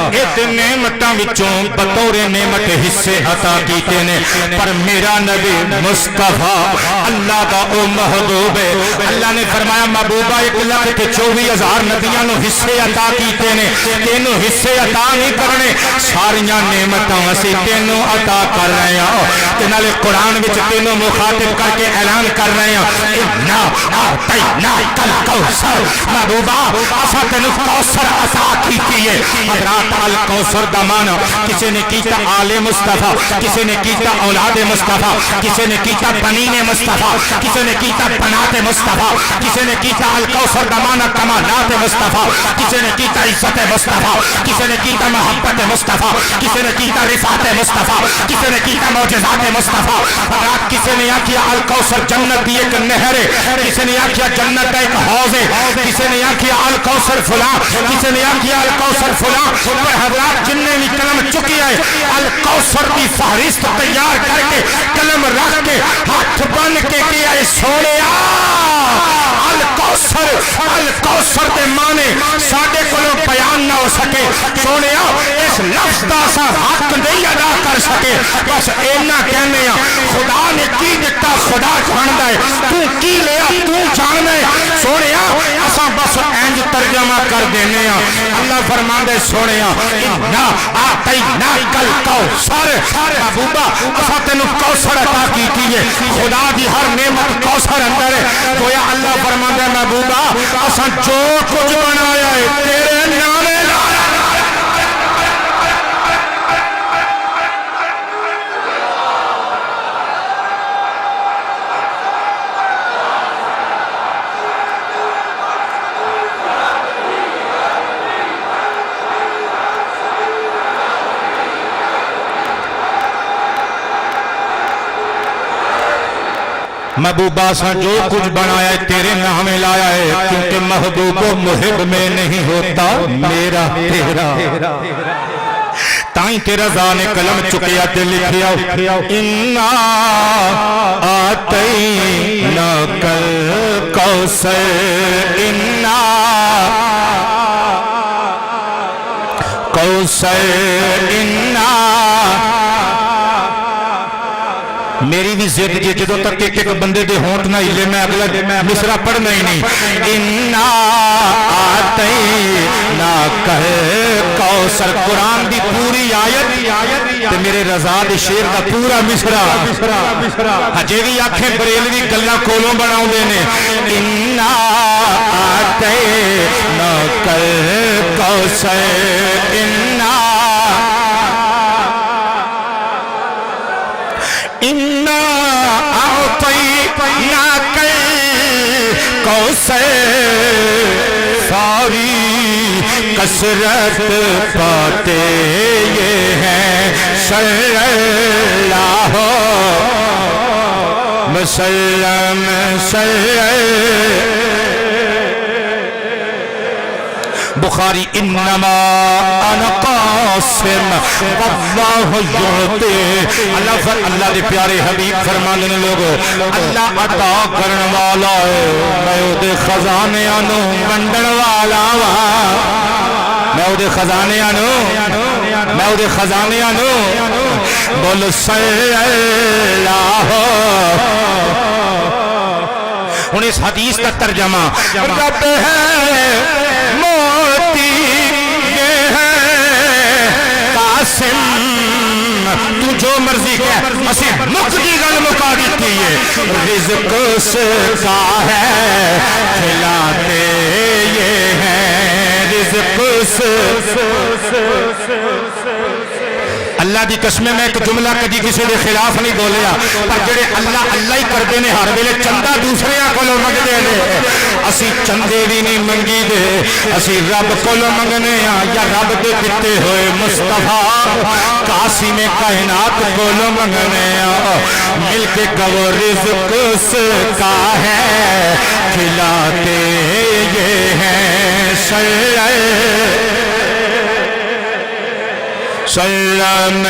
اے تے نعمتاں وچوں بطور نعمت حصے عطا کیتے نے پر میرا نبی مصطفیٰ اللہ دا او محبوب ہے اللہ نے فرمایا محبوبہ 1,24,000 نبیاں نو حصے عطا کیتے نے تینوں حصے عطا نہیں کرنے ساریاں نعمتاں اسی تینوں عطا کر رہے ہیں تے نالے قرآن وچ تینوں مخاطب کر کے اعلان کر رہے ہیں انا اعطیناک الکوثر محبوبہ اسا تینوں کوثر عطا کیتی ہے حضرات الکوثر دا معنی کسی نے کیتا آل مصطفیٰ کسی نے کیتا اولاد مصطفیٰ کسی نے کیتا بنین مصطفیٰ کسی نے کیتا بنات مصطفیٰ کسی نے کیتا الکوثر دا معنی کمالات مصطفیٰ کسی نے کیتا عزت مصطفیٰ کسی نے کیتا محبت مصطفیٰ کسی نے کیتا رفعت مصطفیٰ کسی نے کیتا معجزات مصطفیٰ حضرات کسی نے آکھیا الکوثر جنت دی ایک نہر ہے کسی نے آکھیا جنت کا ایک حوض ہے کسی نے آکھیا الکوثر فلاں کسی نے آکھیا الکوثر فلاں پر حضرات جن نے بھی قلم چکی ہے الکوثر کی فہرست تیار کر کے قلم رکھ کے ہاتھ بن کے کیا ہے سونیا الکوثر دے معنی ساڈے کولوں بیان نہ ہو سکے سونیا اس لفظ دا سا حق نہیں ادا کر سکے بس اینا کہنے ہیں خدا نے کی دتا خدا جاندا ہے تو کی لیا تو جاندا ہے سونیا اساں بس انج ترجمہ کر دینے ہیں اللہ فرماندا ہے سونیا انا اعطیناک الکوثر محبوبہ اساں تینوں کوثر عطا کیتی ہے خدا دی ہر نعمت کوثر اندر ہے گویا اللہ فرماندا ہے محبوبہ اساں جو کچھ بنایا ہے تیرے نام لایا محبوبہ سا جو کچھ بنایا ہے تیرے نام لایا ہے کیونکہ محبوب و محب میں نہیں ہوتا میرا تیرا تائیں تیرا زان قلم چکیا تے لکھیا انا اعطیناک الکوثر انا کوثر انا میری بھی ضد جی جدوں تک ایک بندے دے ہونٹ نہ ہلے میں اگلا مصرع پڑھنا ہی نہیں انا اعطیناک الکوثر قرآن دی پوری آیت تے میرے رضا دے شعر دا پورا مصرع ہجے بھی آنکھیں بریلوی گلاں کولوں بناؤندے نے انا اعطیناک الکوثر انا اعطیناک الکوثر ساری کثرت پاتے یہ ہیں صلی اللہ وسلم بخاری انما انا قاسم واللہ یعطی اللہ دے پیارے حبیب فرماندے نے لوگو اللہ عطا کرن والا ہے میں او دے خزانیاں نو ونڈن والا وا میں او دے خزانیاں نو بول صلی اللہ ہن اس حدیث کا ترجمہ رب ہے موتی یہ ہے قاسم تو جو مرضی کہہ اسی مقدی گل مکا دیتی ہے رزق سے کا ہے کھلاتے یہ ہیں رزق سے اللہ دی قسم میں ایک جملہ کدی کسی دے خلاف نہیں بولیا پر جڑے اللہ اللہ ہی کردے نے ہر ویلے چندہ دوسرے کولوں منگدے نے اسی چندے بھی نہیں منگی دے اسی رب کو منگنے یا رب دے دتے ہوئے مصطفیٰ قاسم کائنات کو منگنے مل کے کہو رزق اس کا ہے کھلاتے یہ ہیں سلم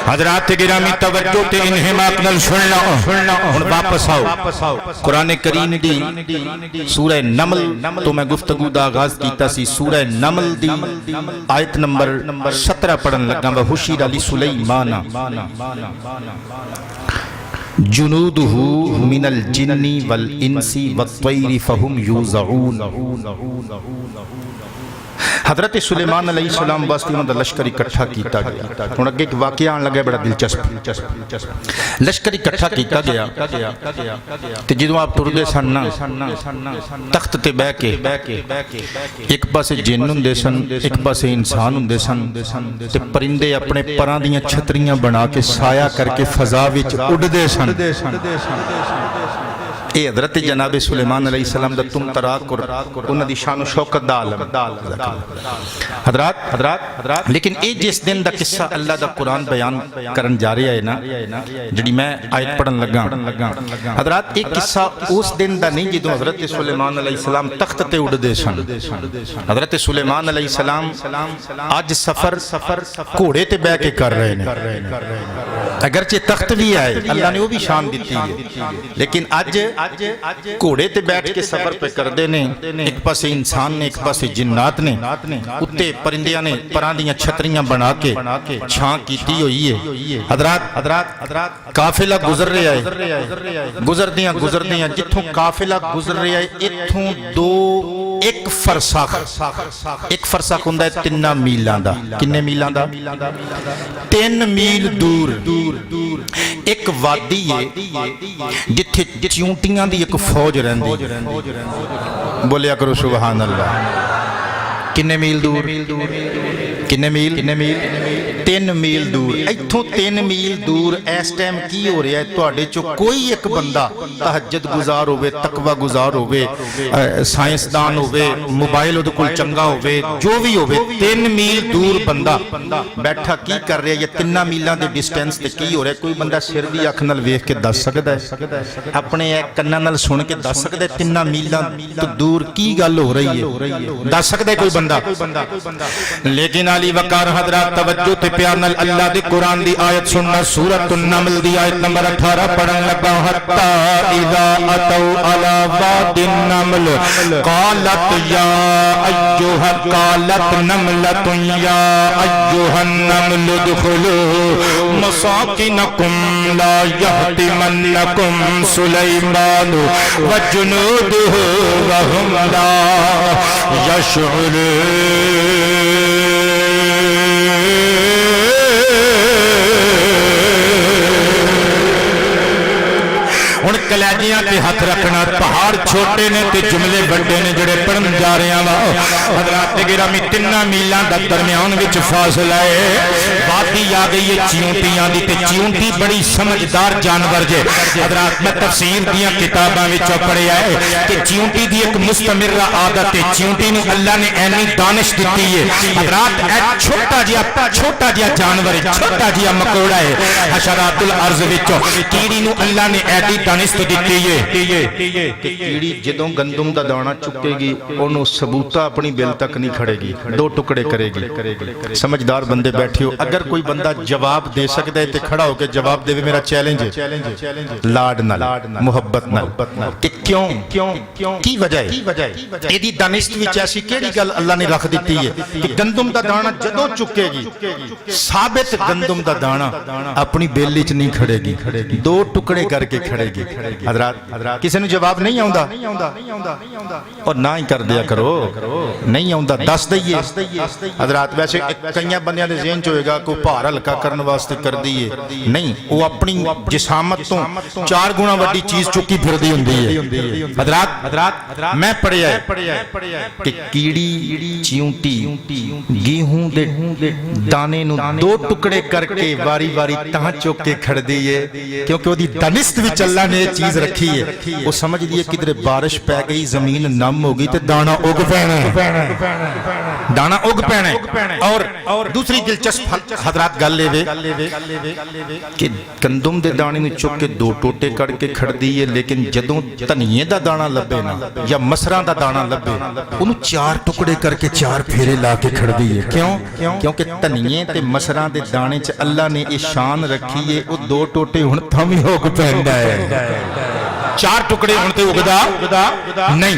حضرات گرامی توجہ تے انہماک نل سننا ہن واپس آؤ قرآن کریم دی سورہ نمل تو میں گفتگو دا آغاز کیتا سی سورہ نمل دی آیت نمبر 17 پڑھن لگا وحشر لسلیمان جنودہ من الجن والانس والطیر فہم یوزعون حضرت سلیمان علیہ السلام واسطے انہوں نے لشکر اکٹھا کیتا گیا ہن اگے ایک واقعہ آن لگا بڑا دلچسپ لشکر اکٹھا کیتا گیا تے جدوں آپ ٹردے سن تخت تے بیٹھ کے ایک پاسے جن ہوندے سن ایک پاسے انسان ہوندے سن تے پرندے اپنے پراں دیاں چھتریاں بنا کے سایہ کر کے فضا وچ اڑدے سن اے حضرت جناب سلیمان علیہ السلام دا تم تراک اور انہاں دی شان و شوکت دا عالم حضرات لیکن اے جس دن دا قصہ اللہ دا قرآن بیان کرن جا رہا ہے نا جڑی میں آیت پڑھن لگا حضرات ایک قصہ اس دن دا نہیں جدوں حضرت سلیمان علیہ السلام تخت تے اڑ دے سن حضرت سلیمان علیہ السلام آج سفر گھوڑے تے بیٹھ کے کر رہے ہیں اگرچہ تخت بھی آئے اللہ نے وہ بھی شان دیتی ہے لیکن آج گھوڑے تے بیٹھ کے سفر پہ کر دے نے ایک پاسے انسان نے ایک پاسے جنات نے اتے پرندیاں نے پراں دیاں چھتریاں بنا کے چھاں کیتی ہوئی ہے حضرات قافلہ گزر رہا ہے گزر دیاں جتھوں قافلہ گزر رہا ہے اتھوں دو ایک فرسخ ہوندا ہے 3 میلاں دا کنے میلاں دا 3 میل دور ایک وادی ہے جتھے چیونٹیاں دی ایک فوج رہندی بولیا کرو سبحان اللہ کنے میل دور کنے میل 3 میل دور ایتھوں 3 میل دور اس ٹائم کی ہو رہا ہے تواڈے چوں کوئی ایک بندہ تہجد گزار ہوئے تقوی گزار ہوئے سائنسدان ہوئے موبائل اودے کول چنگا ہوئے جو بھی ہوئے 3 میل دور بندہ بیٹھا کی کر رہا ہے یا 3 میلاں دے ڈسٹینس تے کی ہو رہا ہے کوئی بندہ سر دی اکھ نال ویکھ کے دس سکدا ہے اپنے کناں نال سن کے دس سکدا ہے 3 میلاں تو دور کی گل ہو رہی ہے دس سکدا ہے کوئی بندہ لیکن علی وقار حضرات توجہ تے پیار نال اللہ دی قرآن دی آیت سننا سورۃ النمل دی آیت نمبر 18 پڑھن لگا حتی اذا اتوا علی واد النمل قالت نملۃ یا ایھا النمل ادخلوا مساکنکم لا یحطمنکم سلیمان وجنودہ وهم لا یشعرون ہن کلیجیاں تے ہاتھ رکھنا پہاڑ چھوٹے نے تے جملے بڑے نے جڑے پڑھن جا رہے ہیں حضرات گرامی 3 میلاں دا درمیان وچ فاصلہ ہے وادی آ گئی ہے چیونٹیاں دی تے چیونٹی بڑی سمجھدار جانور جے حضرات میں تفسیر دیاں کتاباں وچ پڑھیا ہے کہ چیونٹی دی ایک مستمر عادت ہے چیونٹی نو اللہ نے اینی دانش دتی ہے حضرات اے چھوٹا جہا جانور ہے چھوٹا جہا مکوڑا ہے حشرات الارض وچ کیڑی نو اللہ نے ایڈی دانش دتی ہے کہ کیڑی جدوں گندم دا دانہ چکے گی اونوں ثبوتا اپنی بل تک نہیں کھڑے گی 2 ٹکڑے کرے گی سمجھدار بندے بیٹھے ہو اگر کوئی بندہ جواب دے سکتا ہے تے کھڑا ہو کے جواب دے میرا چیلنج ہے لاڈ نال محبت نال کہ کیوں کی وجہ ہے ایدی دانست وچ ایسی کیڑی گل اللہ نے رکھ دتی ہے کہ گندم دا دانہ جدوں چکے گی ثابت گندم دا دانہ اپنی بل وچ نہیں کھڑے گی 2 ٹکڑے کر کے کھڑے گی حضرات کسی نے جواب نہیں آوندا اور نہ ہی کر دیا کرو نہیں آوندا دس دئیے حضرات ویسے کئی بندیاں دے ذہن چ ہوئے گا کوئی ਭਾਰ ਹਲਕਾ ਕਰਨ ਵਾਸਤੇ ਕਰਦੀ ਏ, ਨਹੀਂ, ਉਹ ਆਪਣੀ ਜਿਸਾਮਤ ਤੋਂ 4 ਗੁਣਾ ਵੱਡੀ ਚੀਜ਼ ਚੁੱਕੀ ਫਿਰਦੀ ਹੁੰਦੀ ਹੈ। ਹਜ਼ਰਤ ਮੈਂ ਪੜਿਆ ਕਿ ਕੀੜੀ ਚਿਉਂਟੀ ਗੇਹੂੰ ਦੇ ਦਾਣੇ ਨੂੰ 2 ਟੁਕੜੇ ਕਰਕੇ ਵਾਰੀ-ਵਾਰੀ ਤਾਂ ਚੁੱਕ ਕੇ ਖੜਦੀ ਏ, ਕਿਉਂਕਿ ਉਹਦੀ ਦਨਿਸਤ ਵਿੱਚ ਅੱਲਾ ਨੇ ਇਹ ਚੀਜ਼ ਰੱਖੀ ਹੈ। ਉਹ ਸਮਝਦੀ ਹੈ ਕਿਧਰੇ ਬਾਰਿਸ਼ ਪੈ ਗਈ, ਜ਼ਮੀਨ ਨਮ ਹੋ ਗਈ ਤੇ ਦਾਣਾ ਉਗ ਪੈਣਾ ਹੈ, ਦਾਣਾ ਉਗ ਪੈਣਾ ਹੈ। ਔਰ ਦੂਸਰੀ ਦਿਲਚਸਪ ਹਜ਼ਰਤ ਗੱਲ ਇਹ ਵੇ ਕਿ ਗੰਦਮ ਦੇ ਦਾਣੇ ਨੂੰ ਚੁੱਕ ਕੇ 2 ਟੋਟੇ ਕੱਢ ਕੇ ਖੜਦੀ ਹੈ, ਲੇਕਿਨ ਜਦੋਂ ਧਨੀਏ ਦਾ ਦਾਣਾ ਲੱਭੇ ਨਾ ਜਾਂ ਮਸਰਾਂ ਦਾ ਦਾਣਾ ਲੱਭੇ, ਉਹਨੂੰ 4 ਟੁਕੜੇ ਕਰਕੇ 4 ਫੇਰੇ ਲਾ ਕੇ ਖੜਦੀ ਹੈ। ਕਿਉਂ? ਕਿਉਂਕਿ ਧਨੀਏ ਤੇ ਮਸਰਾਂ ਦੇ ਦਾਣੇ 'ਚ ਅੱਲਾ ਨੇ ਇਹ ਸ਼ਾਨ ਰੱਖੀ ਹੈ, ਉਹ 2 ਟੋਟੇ ਹੁਣ ਤਾਂ ਵੀ ਉਗ ਪੈਂਦਾ ਹੈ, 4 ਟੁਕੜੇ ਹੁਣ ਤੇ ਉਗਦਾ ਨਹੀਂ।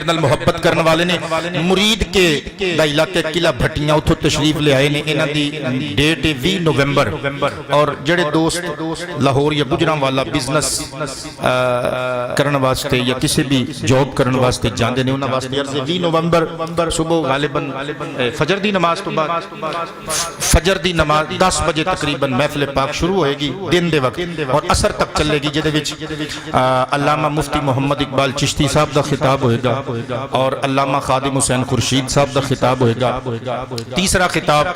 میرے نال محبت کرنے والے نے مرید کے دا علاقے قلعہ بھٹیاں اتھوں تشریف لے آئے نے انہاں دی ڈیٹ ہے 20 نومبر اور جڑے دوست لاہور یا گجرانوالا بزنس کرن واسطے یا کسی بھی جاب کرن واسطے جاندے نے انہاں واسطے عرض 20 نومبر صبح غالباً فجر دی نماز تو بعد فجر دی نماز 10 بجے تقریباً محفل پاک شروع ہوئے گی دن دے وقت اور عصر تک چلے گی جدے وچ علامہ مفتی محمد اقبال چشتی صاحب دا خطاب ہوئے گا اور علامہ خادم حسین خورشید صاحب دا خطاب ہوئے گا تیسرا خطاب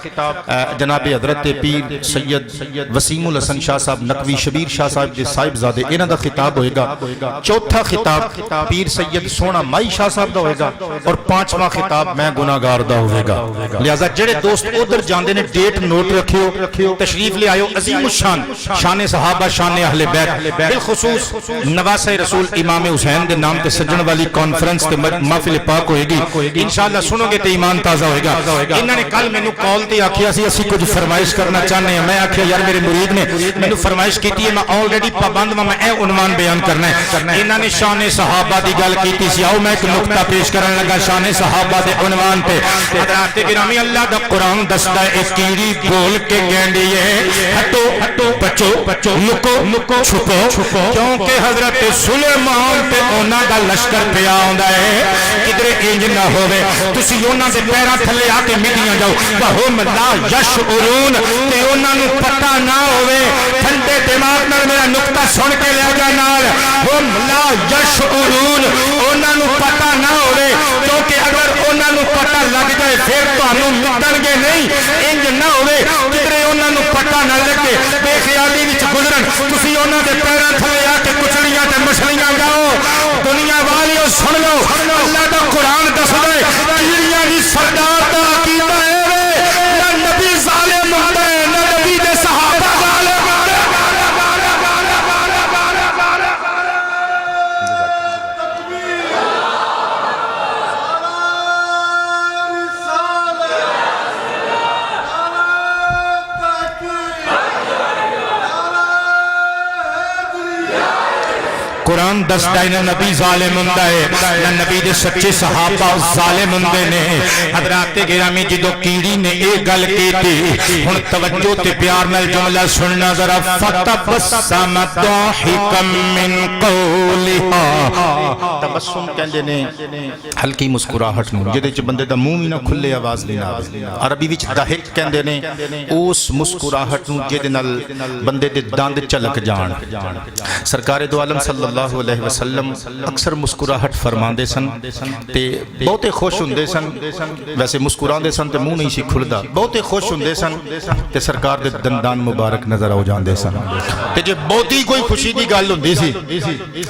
جناب حضرت پیر سید وسیم الحسن شاہ صاحب نقوی شبیر شاہ صاحب دے صاحب زادے انہاں دا خطاب ہوئے گا چوتھا خطاب پیر سید سونا مائی شاہ صاحب دا ہوئے گا اور پانچواں خطاب میں گناہگار دا ہوئے گا لہذا جڑے دوست ادھر جاندے نے ڈیٹ نوٹ رکھیو تشریف لے آئیو عظیم الشان شان صحابہ شان اہل بیت بالخصوص نواسہ رسول امام حسین دے نام تے سجن والی کانفرنس تے محفل پاک ہوئے گی انشاءاللہ سنو گے تے ایمان تازہ ہوئے گا انہوں نے کل میں نو کال تے آکھیا سی اسی کچھ فرمائش کرنا چاہنے ہیں میں آکھیا یار میرے مرید نے میں نو فرمائش کیتی ہے میں آلریڈی پابند میں اے عنوان بیان کرنا ہے انہوں نے شان صحابہ دی گل کیتی سی آؤ میں ایک نقطہ پیش کرن لگا شان صحابہ دے عنوان تے حضرات گرامی اللہ دا قرآن دستا ہے ایک کیڑی بول کے گینڈی ہے ہٹو بچو لکو چھپو کیونکہ حضرت سلیمان تے اونا دا لشکر پیا ہوندا ہے کدھر انج نہ ہوئے تسی اونا دے پیرا تھلے آ کے مٹیاں جاؤ وہم لا یشعرون تے اونا نو پتہ نہ ہوئے ٹھنڈے دماغ نال میرا نقطہ سن کے لے جا نال وہم لا یشعرون اونا نو پتہ نہ ہوئے کیونکہ اگر اونا نو پتہ لگ جائے پھر تانوں مٹن گے نہیں انج نہ ہوئے کدھر اونا نو پتہ نہ لگے بے خیالی وچ گزرن تسی اونا دے پیرا تھلے آ کے کچڑیاں تے مچھلیاں جاؤ دنیا والیو سن لو اللہ دا قرآن دس دے کیڑیاں دی سردار دا عقیدہ ہے نہ نبی ظالم ہوندا ہے نہ نبی دے صحابہ ظالم ہوندا قرآن دستا ہے نہ نبی ظالم ہوندا ہے نہ نبی دے سچے صحابہ ظالم ہوندے نے حضرات گرامی جدو کیڑی نے ایک گل کیتی ہن توجہ تے پیار نال جملہ سننا ذرا فتبسم ضاحکا من قولها تبسم کہندے نے ہلکی مسکراہٹ نوں جدے وچ بندے دا منہ وی نہ کھلے آواز نہیں آوے عربی وچ ضاحک کہندے نے اس مسکراہٹ نوں جدے نال بندے دے دند چلک جان سرکار دو عالم صلی اللہ علیہ وسلم اکثر مسکراہٹ فرماندے سن تے بہتے خوش ہوندے سن ویسے مسکراندے سن تے منہ نہیں سی کھلدا بہتے خوش ہوندے سن تے سرکار دے دندان مبارک نظر آ جاندے سن تے جے بہتی کوئی خوشی دی گل ہوندی سی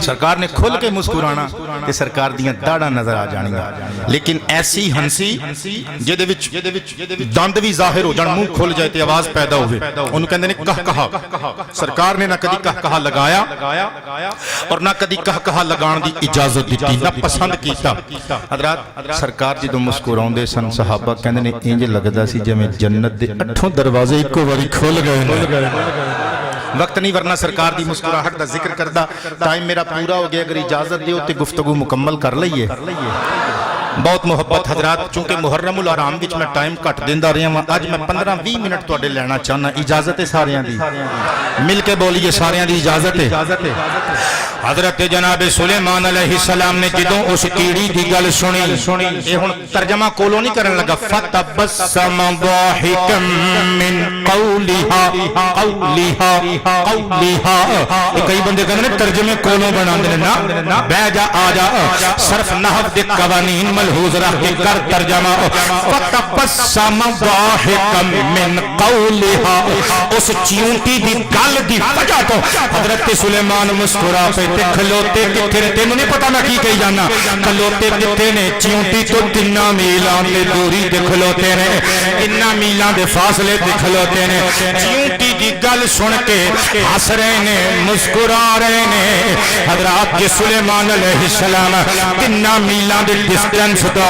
سرکار نے کھل کے مسکرانا تے سرکار دیاں داڑاں نظر آ جانیاں لیکن ایسی ہنسی جدے وچ دند وی ظاہر ہو جان منہ کھل جائے تے آواز پیدا ہوے اونوں کہندے نے کہا سرکار نے نہ کدی کہا لگایا اور نہ کدی کہا لگان دی اجازت دیتی نہ پسند کیتا حضرات سرکار جدو مسکراؤندے سن صحابہ کہندے نے انج لگدا سی جویں جنت دے 8 دروازے اکو واری کھل گئے وقت نہیں ورنہ سرکار دی مسکراہٹ دا ذکر کردہ ٹائم میرا پورا ہو گیا اگر اجازت دیو تے گفتگو مکمل کر لئیے بہت محبت حضرات چونکہ محرم الحرام وچ میں ٹائم کٹ دیندا رہیا ہاں اج میں 15-20 منٹ تواڈے لینا چاہنا اجازت ہے ساریاں دی مل کے بولیے ساریاں دی اجازت ہے حضرت جناب سلیمان علیہ السلام نے جدوں اس کیڑی دی گل سنی اے ہن ترجمہ کولوں نہیں کرن لگا فتبسم ضاحکا من قولها کئی بندے کہندے نے ترجمے کولوں بناندے نے نا بہ جا آ جا صرف نحو دے قوانین ملحوظ رکھ کے کر ترجمہ فتبسم ضاحکا من قولها اس چیونٹی دی گل دی وجہ تو حضرت سلیمان مسکرا پہ کھلوتے کتھے نے تینوں نہیں پتا میں کی کہی جانا کھلوتے کتھے نے چیونٹی تو 3 میلان دے دوری دے کھلوتے نے 3 میلان دے فاصلے دے کھلوتے نے چیونٹی دی گل سن کے ہس رہے نے مسکرا رہے نے حضرات جی سلیمان علیہ السلام 3 میلان دے ڈسٹنس تو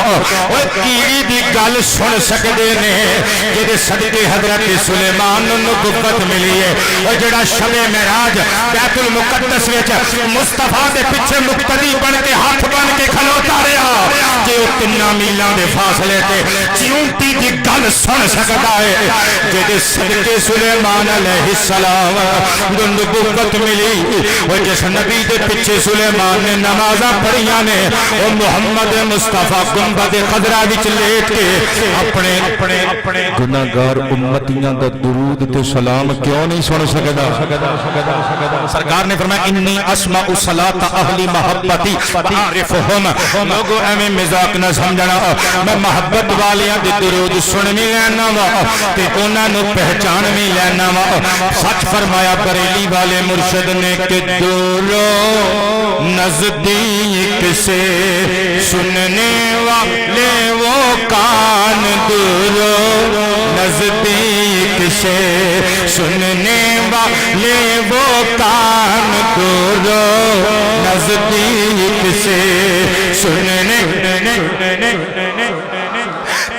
وہ کیڑی دی گل سن سکتے نے جدے صدقے حضرت سلیمان نبوت ملی ہے اور جڑا شب معراج بیت المقدس وچ مصطفیٰ دے پیچھے مقتدی بن کے ہاتھ بن کے کھلوتا رہا وہ 3 میلاں دے فاصلے تے چیونٹی دی گل سن سکدا ہے جے صدقے سلیمان علیہ السلام جو نبوت ملی وہ جس نبی دے پیچھے سلیمان نے نمازاں پڑھیاں نے وہ محمد مصطفیٰ گنبد خضرا وچ لیٹ کے اپنے گناہگار امتیاں دا درود تے سلام کیوں نہیں سن سکدا؟ سرکار نے فرمایا انی اسمع صلاۃ اہل محبتی فاعرفہم لوگو ایویں مذاق نہ سمجھنا میں محبت والیاں دے درود سن بھی لینا وا تے انہاں نو پہچان بھی لینا وا سچ فرمایا بریلی والے مرشد نے کہ دورو نزدیک سے سننے والے وہ کان دورو نزدیک سے سننے والے وہ کان دورو نزدیک سے سننے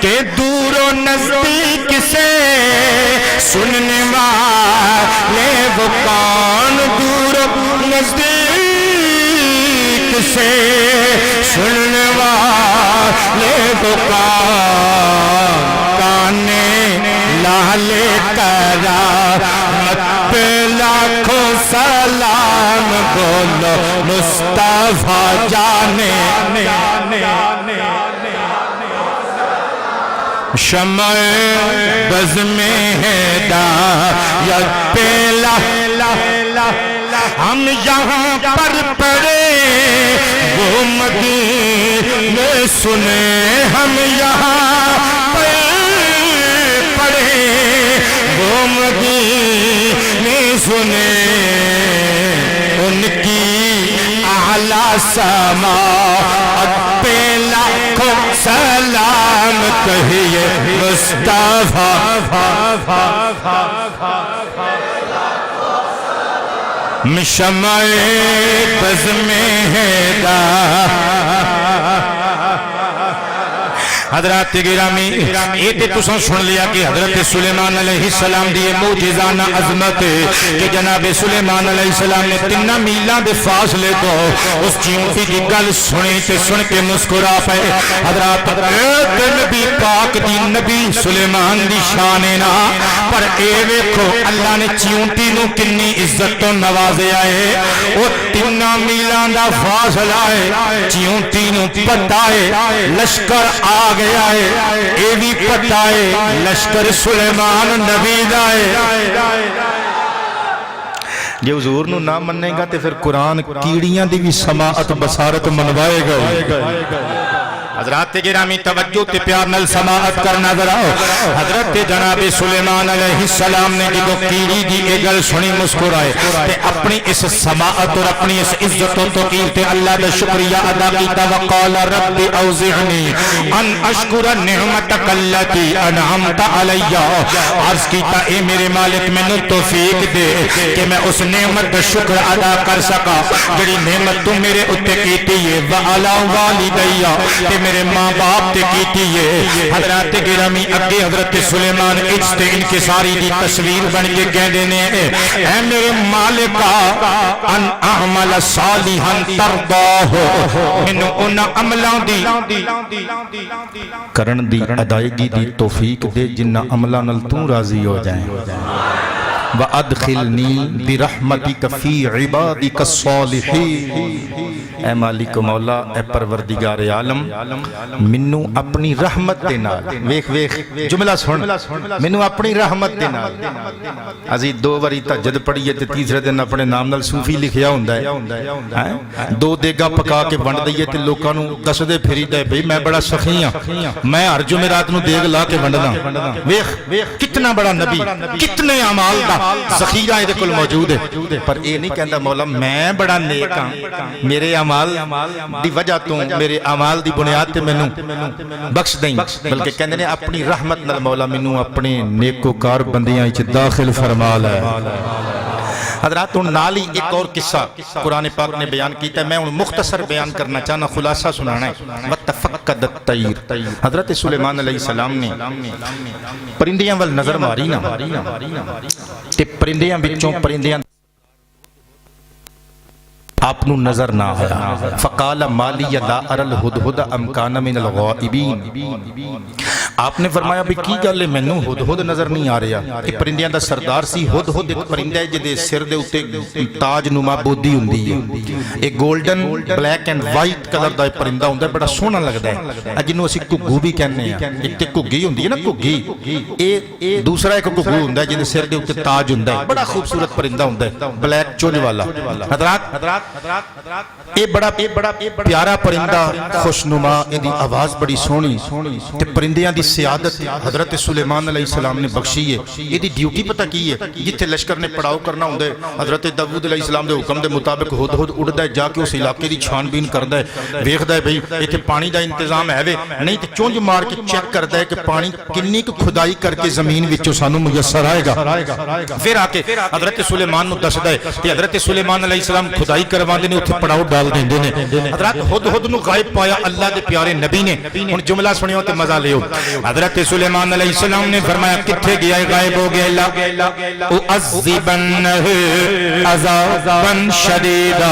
کہ دور و نزدیک سے سننے والے وہ کان دور و نزدیک سے سننے والے وہ کانے لالے کرامت پہ لاکھوں سلام بولو مصطفیٰ جانے شمع بزم ہدایت پہ ہم یہاں پر پڑے وہ مدینے سنے ہم یہاں پر پڑے وہ مدینے سنے ان کی اعلیٰ سماعت پہ لاکھوں سلام کہیے مصطفیٰ شمع بزم ہدایت حضرات گرامی یہ تے تساں سن لیا کہ حضرت سلیمان علیہ السلام دی معجزانہ عظمت کہ جناب سلیمان علیہ السلام نے 3 میلاں دے فاصلے تو اس چیونٹی دی گل سنی تے سن کے مسکرا پئے حضرات نبی پاک دی نبی سلیمان دی شان نا پر اے ویکھو اللہ نے چیونٹی نو کنی عزت تو نوازیا ہے او 3 میلاں دا فاصلہ ہے چیونٹی نو پتہ ہے لشکر آ گیا ہے اے بھی پتہ ہے لشکر سلیمان نبی دا ہے جے حضور نو نہ مننے گا تے پھر قرآن کیڑیاں دی بھی سماعت بصارت منوائے گا حضرات گرامی توجہ تے پیار نال سماعت کرنا ذرا حضرت جناب سلیمان علیہ السلام نے جدو کیڑی دی اے گل سنی مسکرائے تے اپنی اس سماعت اور اپنی اس عزت و توقیر تے اللہ دا شکریہ ادا کیتا وقال رب اوزعنی ان اشکر نعمتک التی انعمت علی عرض کیتا اے میرے مالک میں توفیق دے کہ میں اس نعمت دا شکر ادا کر سکا جڑی نعمت تو میرے اتے کیتی ہے وعلا والدیہ تے میرے ماں باپ تے کیتی ہے حضرات گرامی اگے حضرت سلیمان اجتے انکساری دی تصویر بن کے کہہ دینے اے میرے مالکا ان اعمل صالحا ترضاہ منو ان عملوں دی کرن دی ادائیگی دی توفیق دے جنہ عملہ نل تو راضی ہو جائیں وَأَدْخِلْنِي بِرَحْمَتِكَ فِي عِبَادِكَ الصَّالِحِينَ اے مالک مولا اے پروردگار عالم منو اپنی رحمت دے نال ویکھ ویکھ جملہ سن منو اپنی رحمت دے نال ازی 2 واری تہجد پڑھیے تے تیسرے دن اپنے نام نال صوفی لکھیا ہوندا ہے 2 دیگا پکا کے ونڈ دئیے تے لوکاں نو دسدے پھریدا ہے بھئی میں بڑا سخی ہاں میں ہر جمعرات نو دیگ لا کے ونڈدا ویکھ کتنا بڑا نبی کتنے اعمال دا ذخیرہ دے کول موجود ہے پر اے نہیں کہندا مولا میں بڑا نیک ہاں میرے اعمال دی وجہ تو میرے اعمال دی بنیاد تے مینوں بخش دیں بلکہ کہندے نے اپنی رحمت نال مولا مینوں اپنے نیکوکار بندیاں وچ داخل فرما لے حضرات ان نالی ایک اور قصہ قرآن پاک نے بیان کیتا ہے میں ان مختصر بیان کرنا چاہنا خلاصہ سنانا ہے وَتَفَقَّدَ الطَّيْرِ حضرت سلیمان علیہ السلام نے پرندیاں وال نظر ماری نا تے پرندیاں بچوں پرندیاں آپ نو نظر نہ آیا فقال مالی لا ارى الهدهد ام كان من الغائبین آپ نے فرمایا بھی کی گل ہے مینوں ہدہد نظر نہیں آ رہا یہ پرندیاں دا سردار سی ہدہد ایک پرندہ ہے جدے سر دے اوتے تاج نما بودی ہوندی ہے ایک golden black and white colour دا پرندہ ہوندا ہے بڑا سوہنا لگدا ہے جنوں اسی گھگو بھی کہنے ہیں ایک تے گھگی ہوندی ہے نا گھگی اے دوسرا ایک گھگو ہوندا ہے جدے سر دے اوتے تاج ہوندا ہے بڑا خوبصورت پرندہ ہوندا ہے بلیک چونج والا حضرات اے بڑا پیارا پرندہ خوشنما ایندی آواز بڑی سونی تے پرندیاں دی سیادت حضرت سلیمان علیہ السلام نے بخشی ہے یہ دی ڈیوٹی پتہ کی ہے جتھے لشکر نے پڑاؤ کرنا ہوندا ہے حضرت داؤد علیہ السلام دے حکم دے مطابق ہدہد اڑدا ہے جا کے اس علاقے دی چھان بین کردا ہے ویکھدا ہے بھئی ایتھے پانی دا انتظام ہے وے نہیں تے چونج مار کے چیک کردا ہے کہ پانی کنی کو کھدائی کر کے زمین وچوں سانو میسر آئے گا پھر آ کے حضرت سلیمان نو دسدا ہے تے حضرت سلیمان علیہ السلام کھدائی کرواندے نے اوتھے پڑاؤ ڈال دیندے نے حضرات ہدہد نو غائب پایا اللہ دے پیارے نبی نے ہن جملہ سنیو تے مزہ لیو حضرت سلیمان علیہ السلام نے فرمایا کتھے گیا ہے غائب ہو گیا اللہ اعذبنہ عذابا شدیدا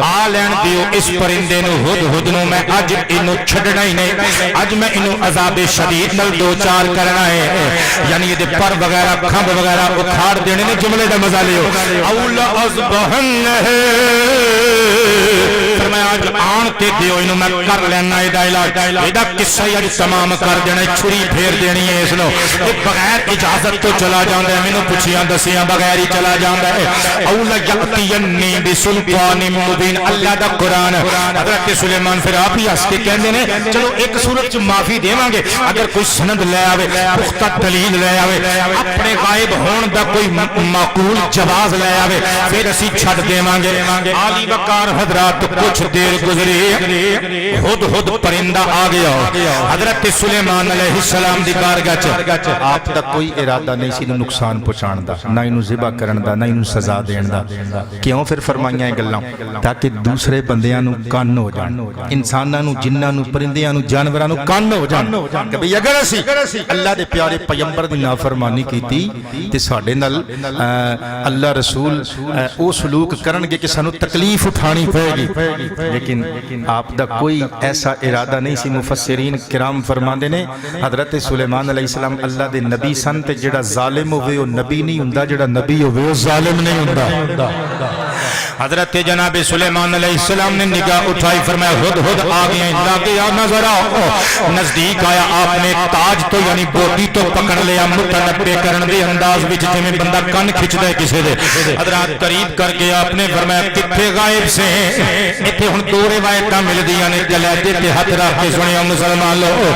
آلین دیو اس پرندے نو ہدہد نو میں اج انو چھڑنا ہی نہیں اج میں انو عذاب شدید نل دو چار کرنا ہے یعنی یہ دے پر وغیرہ کھمب وغیرہ اکھاڑ دینے نے جملے دا مزہ لیو اولا اذبحنہ فرمایا آج آن تے دیو انو میں کر لینا ایدہ قصہ ہی اج تمام کر دینا چھری پھیر دینی ہے اس لو بغیر اجازت تو چلا جاندہ ہے منو پچھیاں دسیاں بغیر ہی چلا جاندہ ہے اولا یقتینی بسلطان مبین اللہ دا قرآن حضرت سلیمان پھر آپ ہی اس کے کہندے نے چلو ایک صورت معافی دے مانگے اگر کوئی سند لے آوے پختہ دلیل لے آوے اپنے غائب ہون دا کوئی معقول جواز لے آوے پھر اسی چھڑ دے مانگے عالی وقار حضرات کچھ دیر گزری ہدہد پرندہ آ گیا حضرت سلیمان علیہ السلام دی بارگاہ چ آپ دا کوئی ارادہ نہیں سی نقصان پہنچان دا نہ انہوں ذبح کرن دا نہ انہوں سزا دین دا کیوں پھر فرمائیاں گلاں تاکہ دوسرے بندیاں نو کان ہو جان انساناں نو جناں نو پرندیاں نو جانوراں نو کان ہو جان کہ بھئی اگر اسی اللہ دے پیارے پیغمبر دی نافرمانی کیتی تے ساڈے نال اللہ رسول او سلوک کرن گے کہ سانو تکلیف اٹھانی پائے گی لیکن آپ دا کوئی ایسا ارادہ نہیں سی مفسرین کرام فرماندے نے حضرت سلیمان علیہ السلام اللہ دے نبی سن تے جڑا ظالم ہوئے وہ نبی نہیں ہوندا جڑا نبی ہوئے وہ ظالم نہیں ہوندا حضرت جناب سلیمان علیہ السلام نے نگاہ اٹھائی فرمایا ہدہد آ گئے لاگے یا نظر آؤ نزدیک آیا آپ نے تاج تو یعنی بوٹی تو پکڑ لیا متنبع کرن دے انداز وچ جویں بندہ کن کھچ دے کسے دے حضرات قریب کر کے آپ نے فرمایا کتھے غائب سے ایتھے ہن دو روایتاں ملدیاں نے جلیدے تے ہاتھ رکھ کے سنیا مسلمان لو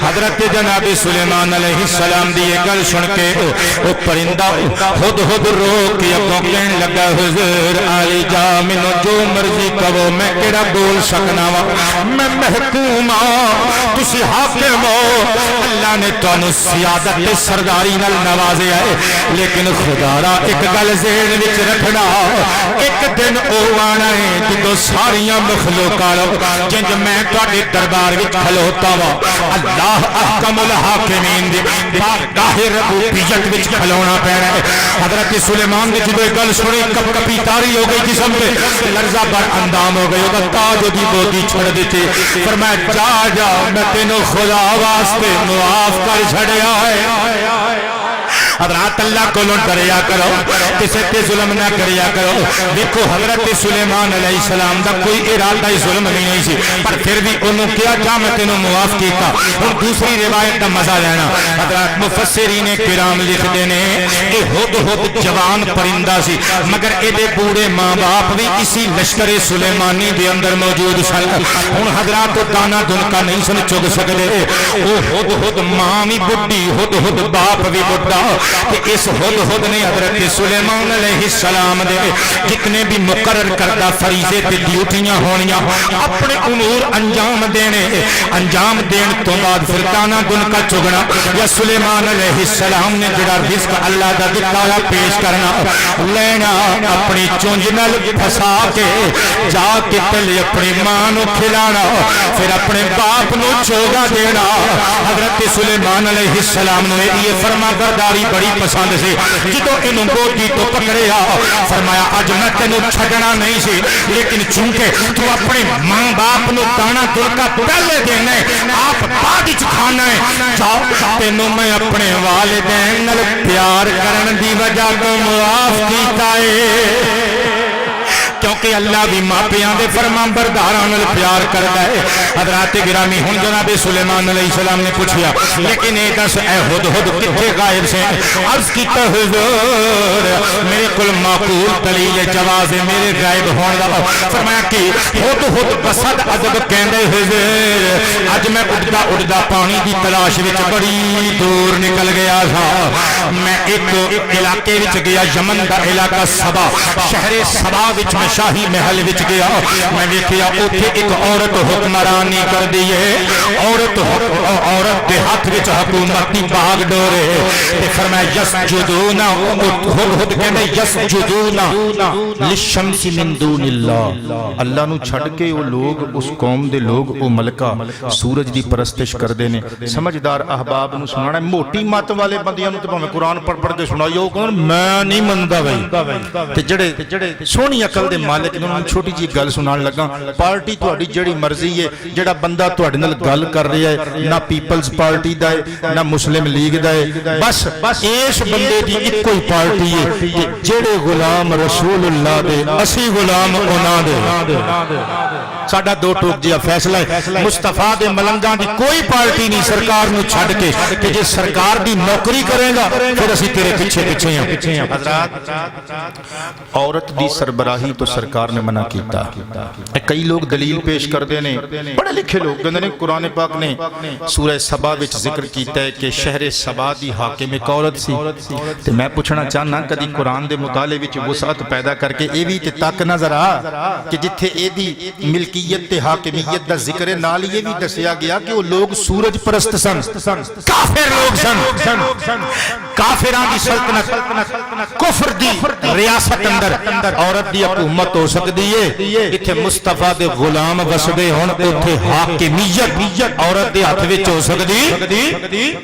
حضرت جناب سلیمان علیہ السلام دی یہ گل سن کے او پرندہ ہدہد رو کے اگوں کہن لگا حضور علی جا منو جو مرضی کرو میں کیڑا بول سکنا وا میں محکوم ہاں تسی حاکم ہو اللہ نے تانوں سیادت تے سرداری نال نوازیا ہے لیکن خدا را ایک گل ذہن وچ رکھنا ایک دن او آنا ہے جدوں ساریاں مخلوقاں جنج میں تواڈے دربار وچ کھلوتا وا اللہ احکم الحاکمین دی بارگاہ ربوبیت وچ کھلونا پینا ہے حضرت سلیمان نے جدوں یہ گل سنی کپ کپی تاری ہو گئی جسم پہ لرزہ بر اندام ہو گئی وہ تاج دی بوٹی چھوڑ دیتی فرمایا جا جا میں تینوں خدا واسطے معاف کر چھڑیا ہے حضرات اللہ کو لن کریا کرو کسے تے ظلم نہ کریا کرو دیکھو حضرت سلیمان علیہ السلام دا کوئی ارادہ ظلم نہیں سی پر پھر بھی انہوں کیا جا میں تینوں معاف کیتا اور دوسری روایت دا مزہ لینا حضرات مفسرین کرام لکھ دینے کہ ہدہد جوان پرندہ سی مگر ایدے بوڑے ماں باپ بھی اسی لشکر سلیمانی دے اندر موجود سن ان حضرات کو دانا دن کا نہیں سن چگ سکتے او ہدہد ماں بھی بڑی ہدہد باپ بھی بڑا کہ اس ہدہد نے حضرت سلیمان علیہ السلام دے جتنے بھی مقرر کردہ فریضے تے ڈیوٹیاں ہونیاں اپنے امور انجام دینے انجام دین تو بعد پھر دانا دن کا چگنا یا سلیمان علیہ السلام نے جڑا رزق اللہ دا دکھایا پیش کرنا لینا اپنی چونجنل پھسا کے جا کے پہلے اپنی ماں نو کھلانا پھر اپنے باپ نو چوگا دینا حضرت سلیمان علیہ السلام نے یہ فرما برداری بڑی پسند سی جدو انہوں گودی تو پکڑیا فرمایا اج میں تینوں چھڈنا نہیں سی لیکن چونکہ تو اپنے ماں باپ نو دانا دلکا پہلے دینا ہے آپ بعد وچ کھانا ہے جاؤ تینوں میں اپنے والدین نال پیار کرن دی وجہ تو معاف کیتا ہے کیونکہ اللہ بھی ماپیاں دے فرمان برداراں نال پیار کردا ہے حضرات گرامی ہن جناب سلیمان علیہ السلام نے پوچھیا لیکن اے دس اے ہدہد کتھے غائب سے عرض کیتا حضور میرے کول معقول دلیل جواز میرے غائب ہون دا فرمایا کہ ہدہد بسد ادب کہندے حضور اج میں اڑدا اڑدا پانی دی تلاش وچ بڑی دور نکل گیا تھا میں ایک علاقے وچ گیا یمن دا علاقہ سبا شہر سبا وچ میں شاہی محل وچ گیا میں ویکھیا اوتھے ایک عورت حکمرانی کر دی ہے عورت دے ہاتھ وچ حکومت دی باغ ڈورے تے فرمایا یسجدون ہدہد کہندے یسجدون للشمس من دون اللہ اللہ نو چھڑ کے وہ لوگ اس قوم دے لوگ وہ ملکہ سورج دی پرستش کر دینے سمجھدار احباب نو سنانا ہے موٹی مات والے بندیاں نو تے بھاویں قرآن پڑھ کے سنائی او کہن میں نہیں مندا بھائی تے جڑے سونی عقل دے مالک نے انہوں چھوٹی جی گل سنان لگا پارٹی تہاڈی جڑی مرضی ہے جڑا بندہ تہاڈے نال گل کر رہا ہے نہ پیپلز پارٹی دا ہے نہ مسلم لیگ دا ہے بس اس بندے دی ایک کوئی پارٹی ہے کہ جڑے غلام رسول اللہ دے اسی غلام انہاں دے ساڈا دو ٹوک جیا فیصلہ ہے مصطفیٰ دے ملنگاں دی کوئی پارٹی نہیں سرکار نو چھڈ کے کہ جے سرکار دی نوکری کرے گا پھر اسی تیرے پیچھے ہیں حضرات عورت دی سربراہی تو سرکار نے منع کیتا کئی لوگ دلیل پیش کردے نے بڑے لکھے لوگ کہندے نے قرآن پاک نے سورہ سبا وچ ذکر کیتا ہے کہ شہر سبا دی حاکم ایک عورت سی تے میں پوچھنا چاہنا کدی قرآن دے مطالعے وچ وسعت پیدا کر کے اے وی تے تک نظر آ کہ جتھے اے دی ملکیت تے حاکمیت دا ذکر ہے نال یہ بھی دسیا گیا کہ وہ لوگ سورج پرست سن کافر لوگ سن کافراں دی سلطنت کفر دی ریاست اندر عورت دی حکومت ہو سکتی ہے ایتھے مصطفیٰ دے غلام وسدے ہون اوتھے حاکمیت عورت دے ہاتھ وچ ہو سکتی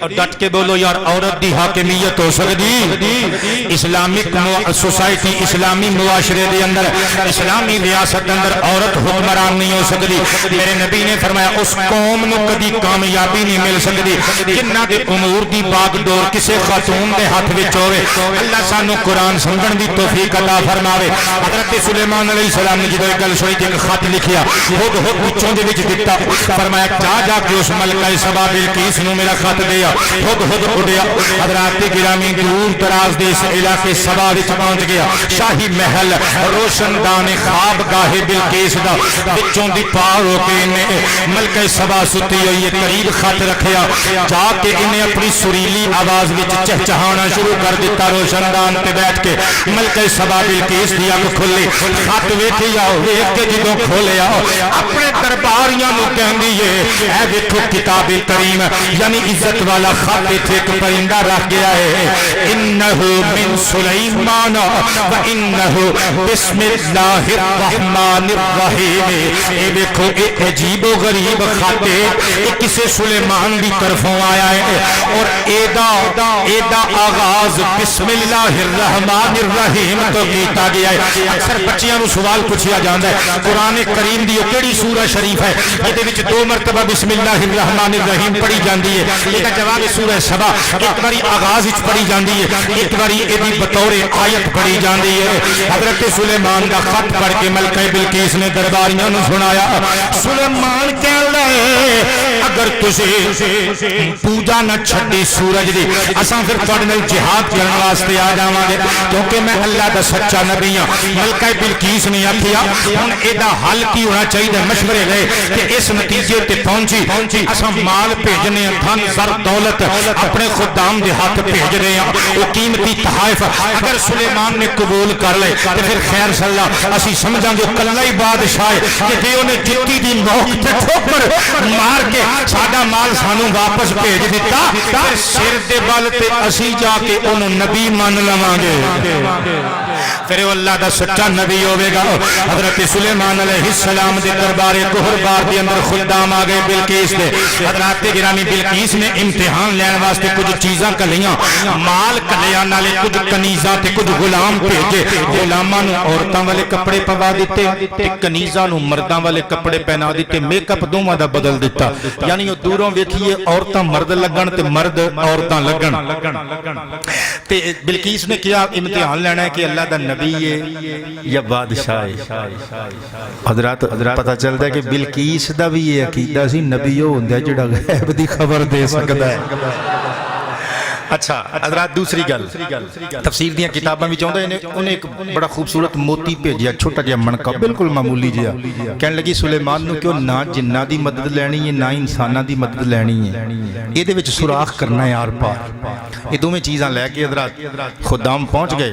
اور ڈٹ کے بولو یار عورت دی حاکمیت ہو سکتی اسلامک سوسائٹی اسلامی معاشرے دے اندر اسلامی ریاست اندر عورت حکمران نہیں ہو سکتی میرے نبی نے فرمایا اس قوم نو کدی کامیابی نہیں مل سکتی جنہ دے امور دی باغ ڈور کسے خاتون دے ہاتھ وچ ہوے اللہ سانو قرآن سمجھن دی توفیق عطا فرماوے حضرت سلیمان علیہ السلام نے جدوں گل سنی تے ایک خط لکھیا ہدہد وچوں دے وچ دتا فرمایا جا کے اس ملکہ سبا بلقیس نو میرا خط دیا ہدہد اڑیا حضرات گرامی دور دراز دے اس علاقے سبا وچ پہنچ گیا شاہی محل روشن دان خواب گاہ بلقیس دا وچوں دی پار ہو کے انہیں ملکہ سبا ستی ہوئی ہے قریب خط رکھیا جا کے انہیں اپنی سریلی آواز وچ چہچہانا شروع کر دیتا روشن دان تے بیٹھ کے ملکہ سبا بلقیس دی اکھ کھلی خط ویکھی آؤ ویکھ کے جدوں کھولیا اپنے درباریاں نو کہندی ہے اے ویکھو کتاب کریم یعنی عزت والا خط ایتھے ایک پرندہ رکھ گیا ہے انہو من سلیمان و انہو بسم اللہ الرحمن الرحیم اے ویکھو اے عجیب و غریب خط ہے کسے سلیمان دی طرفوں آیا ہے اور ایدا آغاز بسم اللہ الرحمن الرحیم تو کیتا گیا ہے اکثر بچیاں نو سوال پوچھیا جاندا ہے قرآن کریم دی کیڑی سورہ شریف ہے جے وچ دو مرتبہ بسم اللہ الرحمن الرحیم پڑھی جاندی ہے ایک جواب سورہ سبا ایک باری آغاز وچ پڑھی جاندی ہے ایک باری ایدی بطور آیت پڑھی جاندی ہے حضرت سلیمان دا خط پڑھ کے ملکہ بلقیس نے درباریاں نو سنایا سلیمان کہہ لے اگر تسی پوجا نہ چھڈی سورج دی اساں پھر تواڈے نال جہاد کرن واسطے آ جاواں گے کیونکہ میں اللہ دا سچا نبی ہاں ملکہ بلقیس نے آکھیا ہن ایدا حل کی ہونا چاہیے مشورے لے کہ اس نتیجے تے پہنچی اساں مال بھیجنے دھن زر دولت اپنے خدام دے ہاتھ بھیج رہے ہیں وہ قیمتی تحائف اگر سلیمان نے قبول کر لے تے پھر خیر صلی اللہ اسی سمجھاں گے کلا ہی بادشاہ ہے کہ جے انہیں جتی دی نوک تے ٹھوکر مار کے ساڈا مال سانو واپس بھیج دیتا پھر سر دے بل تے اسی جا کے انہوں نبی مان لواں گے پھر وہ اللہ دا سچا نبی ہوے گا۔ حضرت سلیمان علیہ السلام دے دربار کوہر بار دے اندر خدام آ گئے بلقیس دے۔ حضرات گرامی بلقیس نے امتحان لین واسطے کچھ چیزاں کلیاں، مال کلیا نالے کچھ کنیزاں تے کچھ غلام بھیجے۔ غلاماں نو عورتاں والے کپڑے پوا دیتے تے کنیزاں نو مرداں والے کپڑے پہنا دیتے، میک اپ دوواں دا بدل دیتا، یعنی وہ دوروں ویکھیے عورتاں مرد لگن تے مرد عورتاں لگن۔ تے بلقیس نے کیا امتحان لینا ہے کہ اللہ دا نبی ہے یا بادشاہ ہے۔ حضرات پتہ چلتا ہے کہ بلقیس دا بھی یہ عقیدہ سی نبی وہ ہوندا جڑا غیب دی خبر دے سکدا ہے۔ اچھا حضرات دوسری گل تفسیر دیاں کتاباں وچ آوندا انہیں ایک بڑا خوبصورت موتی بھیجیا، چھوٹا جہا منقا بالکل معمولی جہا، کہن لگی سلیمان نو کہ نہ جنہ دی مدد لینی ہے نہ انساناں دی مدد لینی ہے، یہ وچ سوراخ کرنا ہے آر پار۔ یہ دونوں چیزاں لے کے حضرات خدام پہنچ گئے۔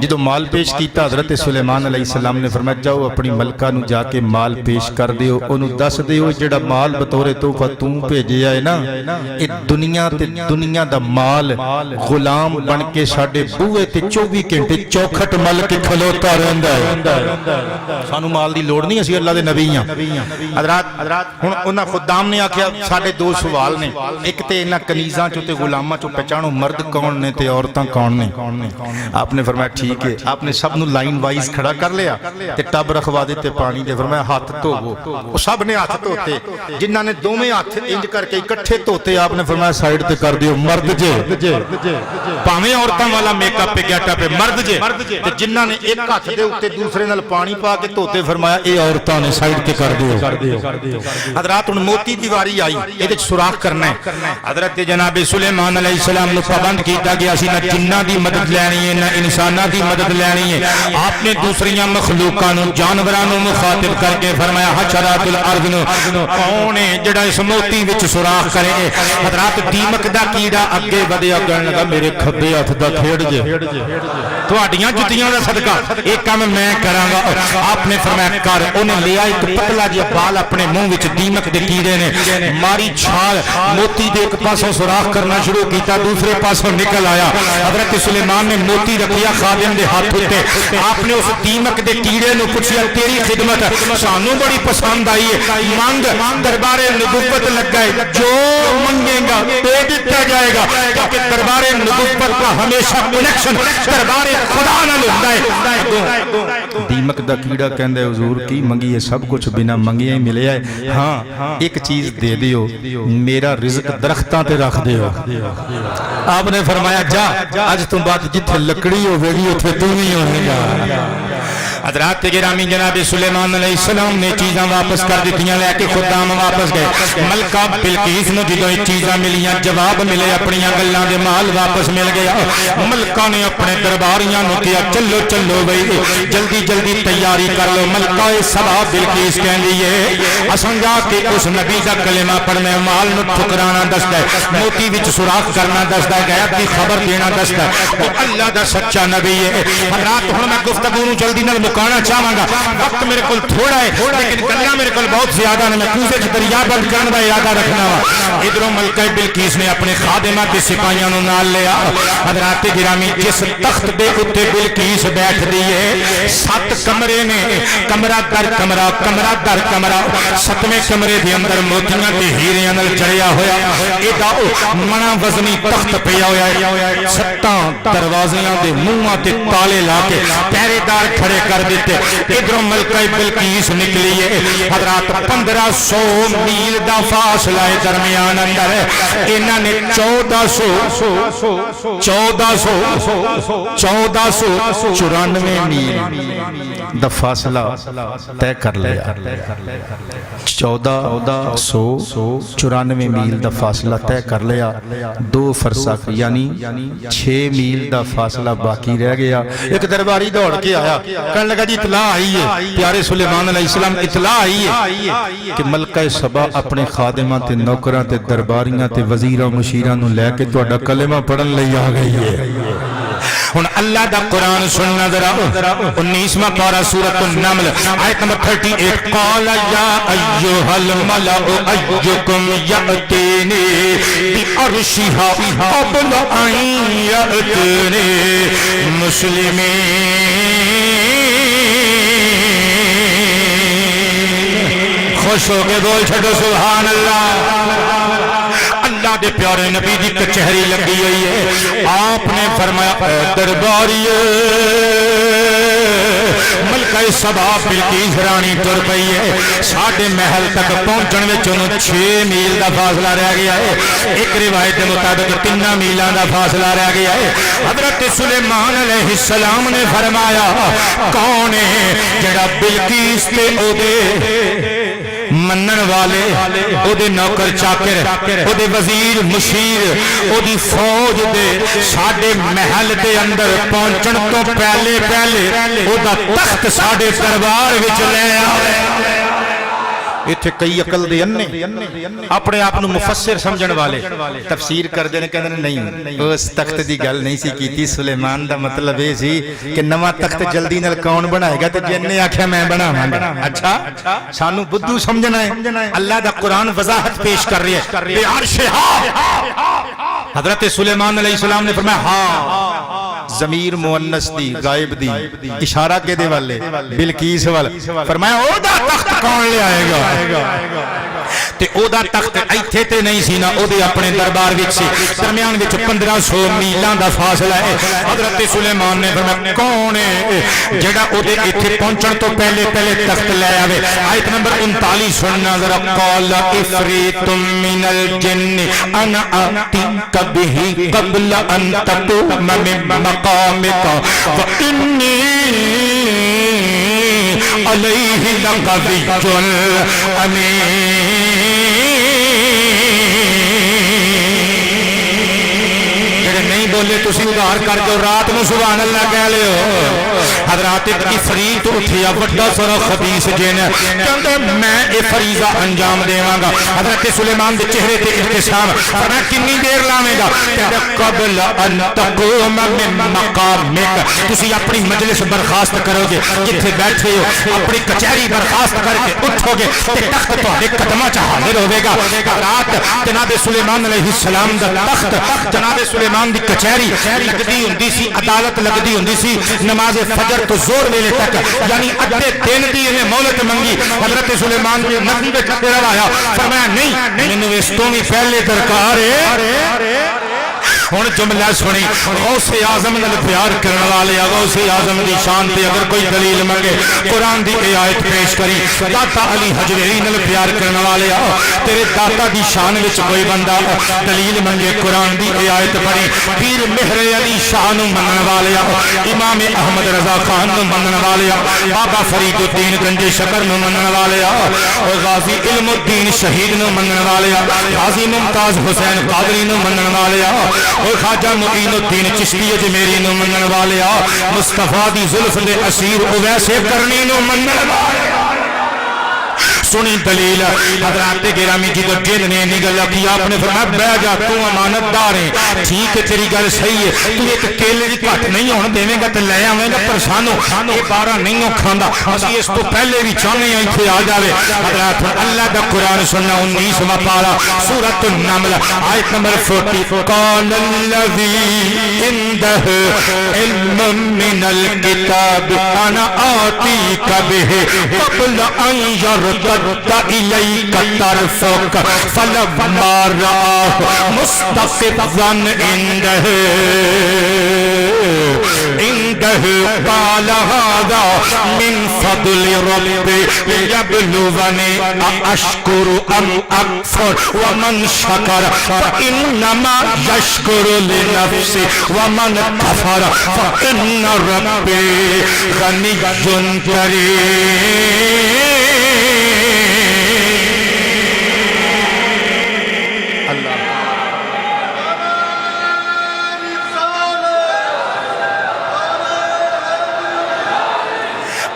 جدو مال پیش کیتا حضرت سلیمان علیہ السلام نے فرمایا جاؤ اپنی ملکہ نو جا کے مال پیش کر دیو، انہوں دس دیو جڑا مال بطور تحفہ تو بھیجیا ہے نا، یہ دنیا تے دنیا دا مال غلام بن کے ساڈے بوئے تے 24 گھنٹے چوکھٹ مل کے کھلوتا رہندا ہے۔ سانو مال دی لوڑ نہیں، اسی اللہ دے نبی ہاں۔ حضرات ہن انہاں خدام نے آکھیا ساڈے دو سوال نے، ایک تے انہاں کنیزاں چوں تے غلاماں چوں پہچانو مرد کون نے تے عورتاں کون نے۔ آپ نے فرمایا ٹھیک ہے، آپ نے سب نو لائن وائز کھڑا کر لیا تے ٹب رکھوا دیتے پانی دے، فرمایا ہاتھ دھوو، وہ سب نے ہاتھ دھوتے، جنہاں نے دوویں ہاتھ انج کر کے اکٹھے دھوتے، آپ نے فرمایا سائیڈ تے کر دیو مرد جے، پاویں عورتاں والا میک اپ پہ گیٹ اپ مرد جے، تے جنہاں نے ایک ہاتھ دے اوتے دوسرے نال پانی پا کے دھوتے، فرمایا اے عورتاں نے سائیڈ تے کر دیو۔ حضرات ہن موتی دی واری آئی، اے وچ سوراخ کرنا ہے۔ حضرت جناب سلیمان علیہ السلام نو پابند کیتا گیا سی نہ جنہاں دی مدد لینی ہے نہ انساناں دی مدد لینی ہے۔ آپ نے دوسریاں مخلوقاں نو جانوراں نو مخاطب کر کے فرمایا حشرات الارض نو کون ہے جڑا اس موتی وچ سوراخ کرے گا۔ حضرات دیمک دا کیڑا اگے ودیا کہن لگا میرے کھبے ہاتھ دا کھیڑ جے، تہاڈیاں جتیاں دا صدقہ ایک کام میں کراں گا۔ آپ نے فرمایا کر، انہیں لیا ایک پتلا جہا بال اپنے منہ وچ، دیمک دے کیڑے نے ماری چھال موتی دے ایک پاسوں سوراخ کرنا شروع کیتا، دوسرے پاسوں نکل آیا۔ حضرت سلیمان نے موتی رکھیا خادم دے ہاتھ اُتے، آپ نے اس دیمک دے کیڑے نو پوچھیا تیری خدمت سانو بڑی پسند آئی ہے، مانگ، دربار نبوت لگا ہے، جو منگے گا دے دتا جائے گا، کیونکہ دربار نبوت کا ہمیشہ کنیکشن دربار خدا نال ہوندا ہے۔ دیمک دا کیڑا کہندا ہے حضور کی منگیے سب کچھ بنا منگے ہی ملیا ہے، ہاں ایک چیز دے دیو، میرا رزق درختاں تے رکھ دیو۔ آپ نے فرمایا جا اج تو بعد جتھے لکڑی ہوے گی اوتھے تو ہی ہوے گا۔ حضرات گرامی جناب سلیمان علیہ السلام نے چیزاں واپس کر دیتیاں، لے کے خدام واپس گئے۔ ملکہ بلقیس نو جدوں یہ چیزاں ملیاں، جواب ملے، اپنی گلاں دے مال واپس مل گیا۔ ملکہ نے اپنے درباریاں نو کہا چلو چلو بھائی جلدی جلدی تیاری کر لو۔ ملکہ سبا بلقیس کہندی ہے اساں جا کے اس نبی دا کلمہ پڑھنا، مال نو ٹھکرانا دسدا ہے، موتی وچ سوراخ کرنا دسدا ہے، غیب دی خبر دینا دسدا ہے، وہ اللہ دا سچا نبی ہے۔ حضرات ہن میں گفتگو نو جلدی نال مکانا چاہاں گا، وقت میرے کول تھوڑا ہے لیکن گلاں میرے کول بہت زیادہ نے، میں کوزے چ دریا بند کرن دا ارادہ رکھنا وا۔ ادھروں ملکہ بلقیس نے اپنے خادمہ کے سپاہیاں نو نال لیا۔ حضرات گرامی جس تخت دے اوتے بلقیس بیٹھ دی ہے 7 کمرے نے، کمرہ در کمرہ، کمرہ در کمرہ، 7ویں کمرے دے اندر موتیاں تے ہیریاں نال جڑیا ہویا ایڈا منا وزنی تخت پیا ہویا ہے، 7 دروازیاں دے منہاں تے تالے لا کے پہرے دار کھڑے کر دیتے۔ ادھروں ملکہ بلقیس نکلی ہے۔ حضرات 1500 میل دا فاصلہ درمیان اندر ہے، انہاں نے 1494 میل دا فاصلہ طے کر لیا۔ 1494 میل دا فاصلہ طے کر لیا، 2 فرسخ یعنی 6 میل دا فاصلہ باقی رہ گیا۔ ایک درباری دوڑ کے آیا، کہنے لگا جی اطلاع آئی ہے، پیارے سلیمان علیہ السلام اطلاع آئی ہے کہ ملکہ سبا اپنے خادمہ تے نوکراں تے درباریاں تے وزیراں مشیراں نو لے کے تہاڈا کلمہ پڑھن لئی آ گئی ہے۔ ہن اللہ دا قرآن سننا ذرا، 19واں پارہ سورۃ النمل آیت نمبر 38، قال یا ایھا الملأ ایکم یأتینی عرشها قبل ان یأتنی مسلمین۔ خوش ہو کے بول چھڑو سبحان اللہ۔ اللہ دے پیارے نبی دی کچہری لگی ہوئی ہے، آپ نے فرمایا اے درباریے، ملکہ سبا بلقیس رانی ٹر پئی ہے، ساڈے محل تک پہنچن وچ انہوں 6 میل دا فاصلہ رہ گیا ہے، ایک روایت کے مطابق 3 میلاں دا فاصلہ رہ گیا ہے۔ حضرت سلیمان علیہ السلام نے فرمایا کون ہے جڑا بلقیس تے او دے منن والے، او دے نوکر چاکر، او دے وزیر مشیر، او دی فوج دے ساڈے محل دے اندر پہنچن تو پہلے او دا تخت ساڈے دربار وچ لے آوے۔ اتھے کئی عقل دے انے اپنے آپ نو مفسر سمجھن والے تفسیر کر دینے کہنے نہیں اس تخت دی گل نہیں سی کیتی، سلیمان دا مطلب یہ سی کہ نواں تخت جلدی نال کون بنائے گا تے جننے آکھیا میں بناواں گا۔ اچھا سانو بدھو سمجھنا ہے، اللہ دا قرآن وضاحت پیش کر رہی ہے۔ بے عرشہا، حضرت سلیمان علیہ السلام نے فرمایا ہاں، ضمیر مؤنث دی غائب دی اشارہ کے دے والے بلقیس والے، فرمایا او دا تخت کون لے آئے گا؟ تے او دا تخت ایتھے تے نہیں سی نا، او دے اپنے دربار وچ سی، درمیان وچ 1500 میلاں دا فاصلہ ہے۔ حضرت سلیمان نے فرمایا کون ہے جڑا او دے ایتھے پہنچن تو پہلے تخت لے آوے؟ آیت نمبر 39 سننا ذرا، قال افریت من الجن انا آتیک بہ قبل ان تقوم من مقامک وانی علیہ لقوی امین۔ نہیں بولے تسی ادھار کر جو رات میں سبحان اللہ کہہ لے ہو۔ حضرات افریت اٹھیا وڈا سارا خبیث جن کہندے میں اے فریضہ انجام دیواں گا۔ حضرت سلیمان دے چہرے تے ابتسام، فرمایا کتنی دیر لاویں گا؟ کہندا قبل ان تقوم من مقامک، تسی اپنی مجلس برخاست کرو گے، جتھے بیٹھے ہو اپنی کچہری برخاست کر کے اٹھو گے تے تخت تہاڈے قدماں چ حاضر ہوے گا۔ رات جناب سلیمان علیہ السلام دا تخت، جناب سلیمان دی کچہری لگدی ہوندی سی، عدالت لگدی ہوندی سی نماز فجر تو زور ویلے تک، یعنی ادھے دن دی انہیں مہلت منگی۔ حضرت سلیمان نے نبی دے کھتے روایا، فرمایا نہیں مینوں اس تو بھی پہلے درکار ہے۔ ہن جملہ سنی، غوث اعظم نال پیار کرن والے غوث اعظم دی شان تے اگر کوئی دلیل منگے قرآن دی اے آیت پیش کری۔ داتا علی حجویری نال پیار کرن والے تیرے داتا دی شان وچ کوئی بندہ دلیل منگے قرآن دی اے آیت پڑھی۔ پیر مہر علی شاہ نو منن والے، امام احمد رضا خان نو منن والے، بابا فرید الدین گنجے شکر نو منن والے، غازی علم الدین شہید نو منن والے، غازی ممتاز حسین قادری نو منن والے، اور خواجہ معین الدین چشتی اجمیری نو منن والے، مصطفیٰ دی زلف دے اسیر اویسے کرنی نو منن والے۔ سنی دلیل حضرات گرامی جی تو جن نے نگل کی، آپ نے فرمایا بہ جا تو امانت دار ہے، ٹھیک ہے تیری گل صحیح ہے، تو ایک کیلے دی گھٹ نہیں ہونے دے گا تو لے آویں گا، پر سانو یہ بارہ نہیں ہو کھاندا، اسی اس تو پہلے بھی چاہنے ہیں اتھے آ جاوے۔ حضرات اللہ دا قرآن سننا 19واں پارہ سورۃ النمل آیت نمبر 40، قال الذی عندہ علم من الکتاب انا آتیک بہ قبل ان یرتد إليك طرفك فلما رآه مستقرا عنده قال هذا من فضل ربي ليبلوني أأشكر أم أكفر ومن شكر فإنما يشكر لنفسه ومن كفر فإن ربي غني كريم۔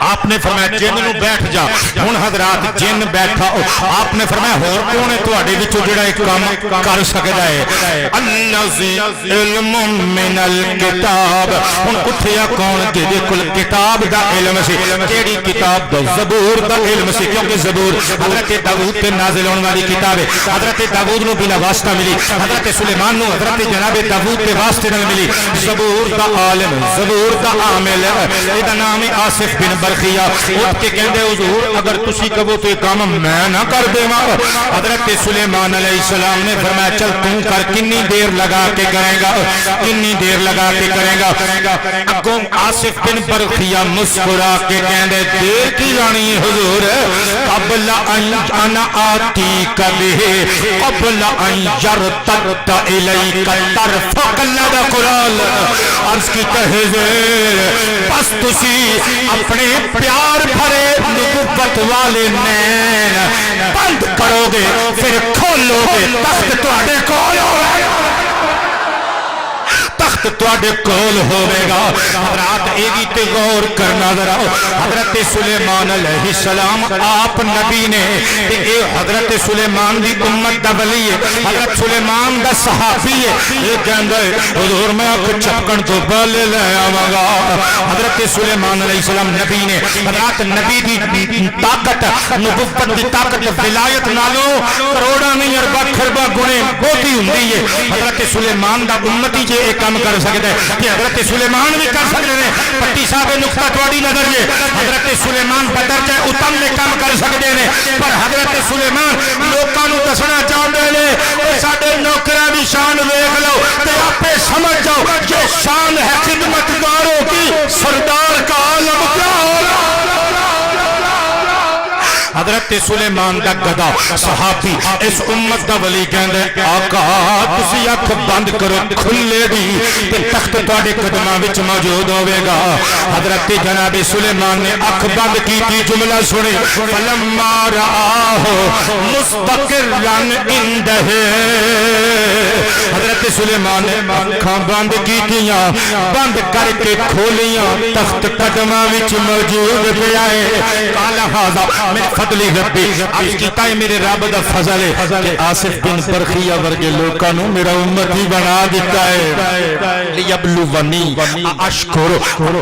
آپ نے فرمایا جن نو بیٹھ جا ہن حضرات جن بیٹھا آپ نے فرمایا ہور کون ہے تواڈے وچوں جڑا ایک کام کر سکدا ہے الذی علم من الکتاب ہن اٹھیا کون جے کول کتاب دا علم سی کیڑی کتاب دا زبور دا علم سی کیونکہ زبور حضرت داؤد تے نازل ہونے والی کتاب ہے حضرت داؤد نو بلا واسطہ ملی حضرت سلیمان نو حضرت جناب داؤد دے واسطے نال ملی زبور دا عالم زبور دا عامل اے دا نام ہے آصف بن برخیہ اٹھ کے کہندے حضور اگر تسی کہو تو یہ کام میں نہ کر دیواں حضرت سلیمان علیہ السلام نے فرمایا چل تو کر کنی دیر لگا کے کرے گا کنی دیر لگا کے کرے گا اگوں آصف بن برخیہ مسکرا کے کہندے دیر کی لانی ہے حضور قبل ان آتی کبھی قبل ان یرتد الیک طرفک لدى قرآن عرض کی تحذیر بس تسی اپنے پیار بھرے نبوت والے نین بند کرو گے پھر کھولو گے تخت تواڈے کول ہوے گا تخت تواڈے کول ہوے گا حضرات ایگی تے غور کرنا ذرا حضرت سلیمان علیہ السلام آپ نبی نے تے اے حضرت سلیمان دی امت دا ولی ہے حضرت سلیمان دا صحابی ہے یہ کہندا ہے حضور میں اکھ چپکن تو پہلے لے آواں گا حضرت سلیمان علیہ السلام نبی نے حضرات نبی دی طاقت نبوت دی طاقت ولایت نالوں کروڑاں نہیں ارباں خرباں گنے بہتی ہوندی ہے حضرت سلیمان دا امتی جے ایک کام کر سکتا ہے کہ حضرت سلیمان بھی کر سکتے ہیں پٹی صاحب نقطہ تواڈی نظر ہے حضرت سلیمان بدر چاہے اتم لے کام کر سکتے ہیں پر حضرت سلیمان لوکاں نو دسنا چاہتے ہیں ساڈے نوکراں دی شان ویکھ لو تے آپے سمجھ جاؤ یہ شان ہے خدمتگاروں کی سردار کا عالم کیا ہوگا حضرت سلیمان دا گدا صحابی اس امت دا ولی کہندے آقا تسی اکھ بند کرو کھلے دی تے تخت تواڈے قدماں وچ موجود ہوے گا حضرت جناب سلیمان نے اکھ بند کیتی جملہ سنے فلما رآہ مستقرا عندہ حضرت سلیمان نے اکھاں بند کیتیاں بند کر کے کھولیاں تخت قدماں وچ موجود پیا ہے قال ھذا من فضل ربی عرض کیتا ہے میرے رب دا فضل ہے کہ آصف بن برخیہ ورگے لوکاں نو میرا امتی بنا دیتا ہے لیبلونی اشکر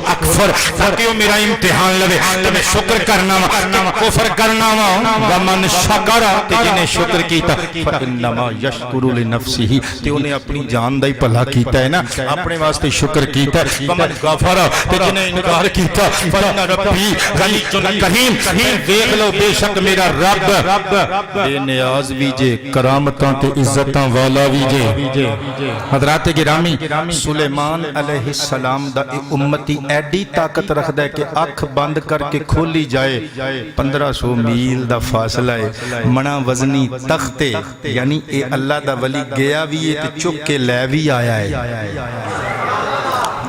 اکفر تاکہ میرا امتحان لوے تو میں شکر کرنا وا کفر کرنا وا ومن شکر تے جنے شکر کیتا فانما یشکر لنفسہ تے انہیں اپنی جان دا ہی بھلا کیتا ہے نا اپنے واسطے شکر کیتا ہے ومن غفر تے جنے انکار کیتا فإن ربی غنی کریم دیکھ لو بے شک میرا رب بے نیاز بھی جے کرامتاں تے عزتاں والا بھی جے حضرات گرامی سلیمان علیہ السلام دا امتی ایڈی طاقت رکھدا ہے کہ اکھ بند کر کے کھولی جائے 1500 میل دا فاصلہ ہے منا وزنی تخت یعنی اے اللہ دا ولی گیا بھی ہے تے چک کے لے بھی آیا ہے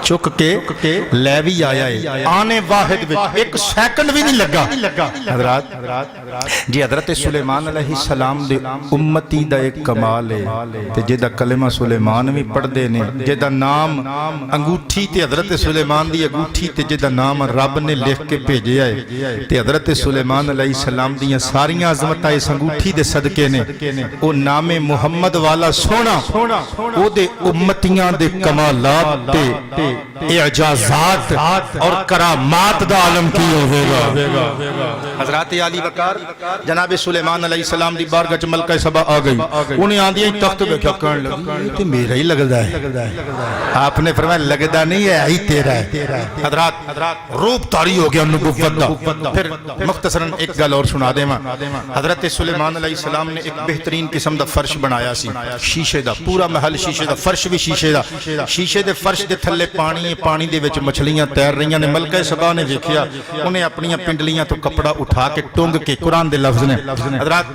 چک کے لے بھی آیا ہے آنے واحد وچ ایک سیکنڈ بھی نہیں لگا حضرات جی حضرت سلیمان علیہ السلام دے امتی دا ایک کمال ہے تے جے دا کلمہ سلیمان بھی پڑھ دے نے جے دا نام انگوٹھی تے حضرت سلیمان دی انگوٹھی تے جے دا نام رب نے لکھ کے بھیجیا ہے تے حضرت سلیمان علیہ السلام دیاں ساریاں عظمتاں اس انگوٹھی دے صدقے نے او نام محمد والا سونا او دے امتیاں دے کمالات تے اعجازات اور کرامات دا عالم کی ہوئے گا حضرات علی وقار جناب سلیمان علیہ السلام دی بارگاہ چ ملکہ سبا آ گئی انہیں آندیاں ہی تخت ویکھیا کہن لگی یہ تے میرا ہی لگدا ہے آپ نے فرمایا لگدا نہیں ہے ہی تیرا ہے حضرات روپ طاری ہو گیا نبوت دا پھر مختصراً ایک گل اور سنا دیواں حضرت سلیمان علیہ السلام نے ایک بہترین قسم دا فرش بنایا سی شیشے دا پورا محل شیشے دا فرش بھی شیشے دا شیشے دے فرش دے تھلے پانی دے وچ مچھلیاں تیر رہیاں نے ملکہ سبا نے ویکھیا انہیں اپنی پنڈلیاں تو کپڑا اٹھا کے ٹونگ کے قرآن دے لفظ نے حضرات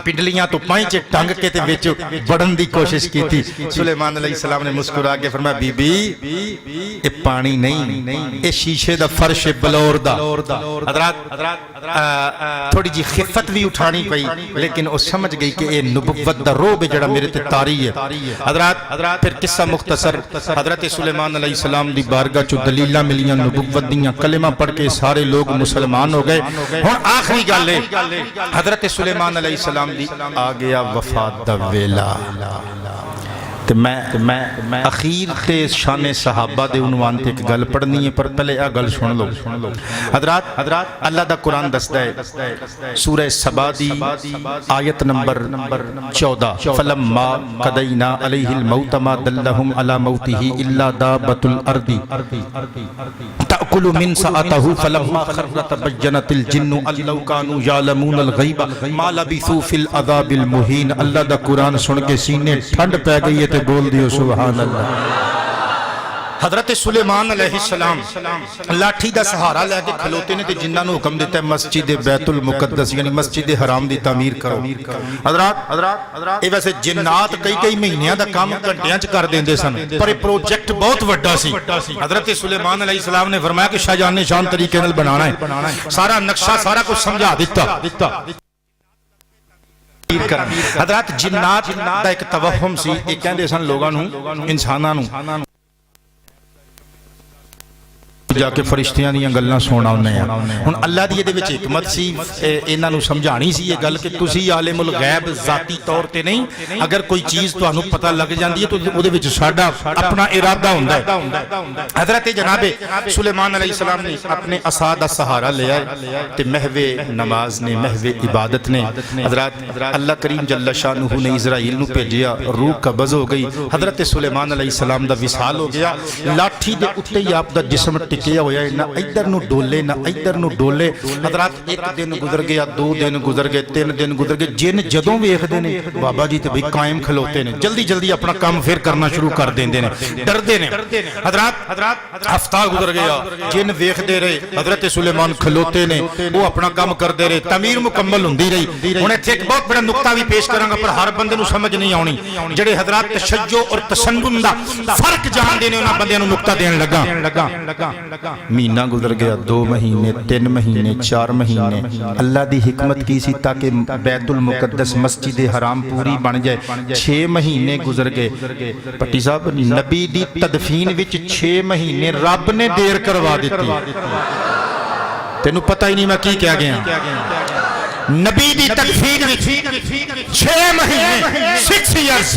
پنڈلیاں تو پائیں چ ٹنگ کے تے وچ بڑھن دی کوشش کیتی سلیمان علیہ السلام نے مسکرا کے فرمایا بی بی اے پانی نہیں اے شیشے دا فرش بلور دا حضرات تھوڑی جی خفت بھی اٹھانی پئی لیکن وہ سمجھ گئی کہ اے نبوت دا روب جڑا میرے تے طاری ہے حضرات پھر قصہ مختصر حضرت سلیمان علیہ السلام دی بارگاہ چو دلیلاں ملیاں نبوت دیاں کلمہ پڑھ کے سارے لوگ مسلمان ہو گئے ہن آخری گل ہے حضرت سلیمان علیہ السلام دی آ گیا وفات دا ویلا تے میں اخیر تے شان صحابہ دے عنوان تے ایک گل پڑھنی ہے پر پہلے آ گل سن لو حضرات اللہ دا قرآن دستا ہے سورہ سبا دی آیت نمبر 14 فلما قضینا علیہ الموت ما دلہم علی موتہ الا دابۃ الارض تأکل من سأتہ فلما خر تبینت الجن ان لو کانوا یعلمون الغیب ما لبثوا فی العذاب المہین اللہ دا قرآن سن کے سینے ٹھنڈ پہ گئی ہے تے بول دیو سبحان اللہ حضرت سلیمان علیہ السلام لاٹھی دا سہارا لے کے کھلوتے نے تے جنہاں نو حکم دیتا ہے مسجد بیت المقدس یعنی مسجد حرام دی تعمیر کرو حضرات اے ویسے جنات کئی مہینیاں دا کام گھنٹیاں چ کر دیندے سن پر اے پروجیکٹ بہت وڈا سی حضرت سلیمان علیہ السلام نے فرمایا کہ شاہ جان نے شان طریقے نال بنانا ہے سارا نقشہ سارا کچھ سمجھا دیتا حضرات جنات دا ایک توہم سی ایک کہندے سن لوگاں نو انساناں نو جا کے فرشتیاں دیاں گلاں سونا ہونے ہیں ہن اللہ دی یہ دے وچ حکمت سی انہاں نو سمجھانی سی یہ گل کہ تسی عالم الغیب ذاتی طور تے نہیں اگر کوئی چیز تانوں پتہ لگ جاندی ہے تو او دے وچ ساڈا اپنا ارادہ ہوندا ہے حضرت جناب سلیمان علیہ السلام نے اپنے عصا دا سہارا لیا تے محو نماز نے محو عبادت نے حضرات اللہ کریم جل شانہ نے اسرائیل نو بھیجیا روح قبض ہو گئی حضرت سلیمان علیہ السلام دا وصال ہو گیا لاٹھی دے اوتے ہی آپ دا جسم کیا ہویا ہے نہ ادھر نو ڈولے نہ ادھر نو ڈولے حضرات ایک دن گزر گیا 2 دن گزر گئے 3 دن گزر گئے جن جدوں ویکھدے نے بابا جی تے بھئی قائم کھلوتے نے جلدی اپنا کام پھر کرنا شروع کر دیندے نے ڈردے نے حضرات ہفتہ گزر گیا جن ویکھدے رہے حضرت سلیمان کھلوتے نے وہ اپنا کام کردے رہے تعمیر مکمل ہوندی رہی ہن ایتھے ایک بہت بڑا نقطہ بھی پیش کراں گا پر ہر بندے نو سمجھ نہیں آونی جڑے حضرات تشیع اور تسنن دا فرق جاندے نے انہاں بندیاں نو نقطہ دین لگا مہینہ گزر گیا 2 مہینے 3 مہینے 4 مہینے اللہ دی حکمت کی سی تاکہ بیت المقدس مسجد حرام پوری بن جائے 6 مہینے گزر گئے پٹی صاحب نبی دی تدفین وچ 6 مہینے رب نے دیر کروا دیتی تینوں پتہ ہی نہیں میں کی کہہ گیا نبی دی تدفین وچ 6 مہینے 6 ایئرز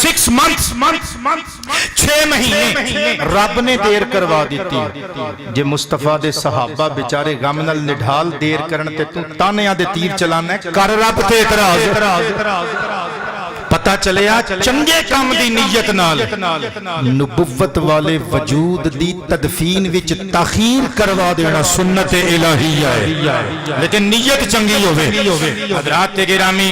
6 منتھس 6 مہینے رب نے دیر کروا دیتی جے مصطفیٰ دے صحابہ بیچارے غم نال نڈھال دیر کرن تے تو تانیاں دے تیر چلانا ہے کر رب تے اعتراض پتہ چلیا چنگے کام دی نیت نال نبوت والے وجود دی تدفین وچ تاخیر کروا دینا سنت الہیہ ہے لیکن نیت چنگی ہوئے حضرات گرامی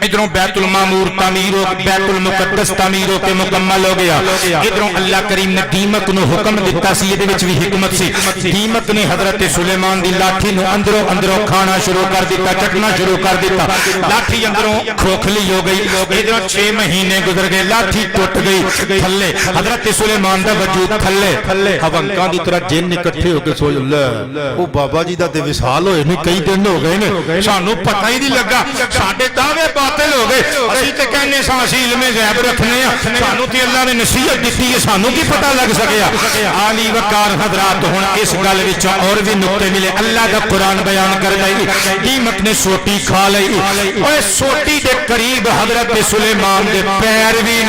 ادھروں بیت المعمور تعمیر ہو بیت المقدس تعمیر ہو کے مکمل ہو گیا ادھروں اللہ کریم نے دیمک نو حکم دیتا سی یہ وچ بھی حکمت سی دیمک نے حضرت سلیمان دی لاٹھی نو اندروں کھانا شروع کر دیتا چٹنا شروع کر دیتا لاٹھی اندروں کھوکھلی ہو گئی ادھر 6 مہینے گزر گئے لاٹھی ٹوٹ گئی تھلے حضرت سلیمان دا وجود تھلے ہونکاں دی طرح جن اکٹھے ہو کے سوچ اللہ او بابا جی دا تے وصال ہوئے نہیں کئی دن ہو گئے نے سانوں پتہ ہی نہیں لگا ساڈے دعوے باطل ہو گئے اسی تے کہنے ساں اسی علم غیب رکھنے ہیں سانوں تے اللہ نے نصیحت دتی ہے سانوں کی پتہ لگ سکیا عالی وقار حضرات ہن اس گل وچ اور بھی نقطے ملے اللہ دا قرآن بیان کر دئی دیمک نے سوٹی کھا لئی اوے سوٹی دے قریب حضرت سلیمان دے پیر بھی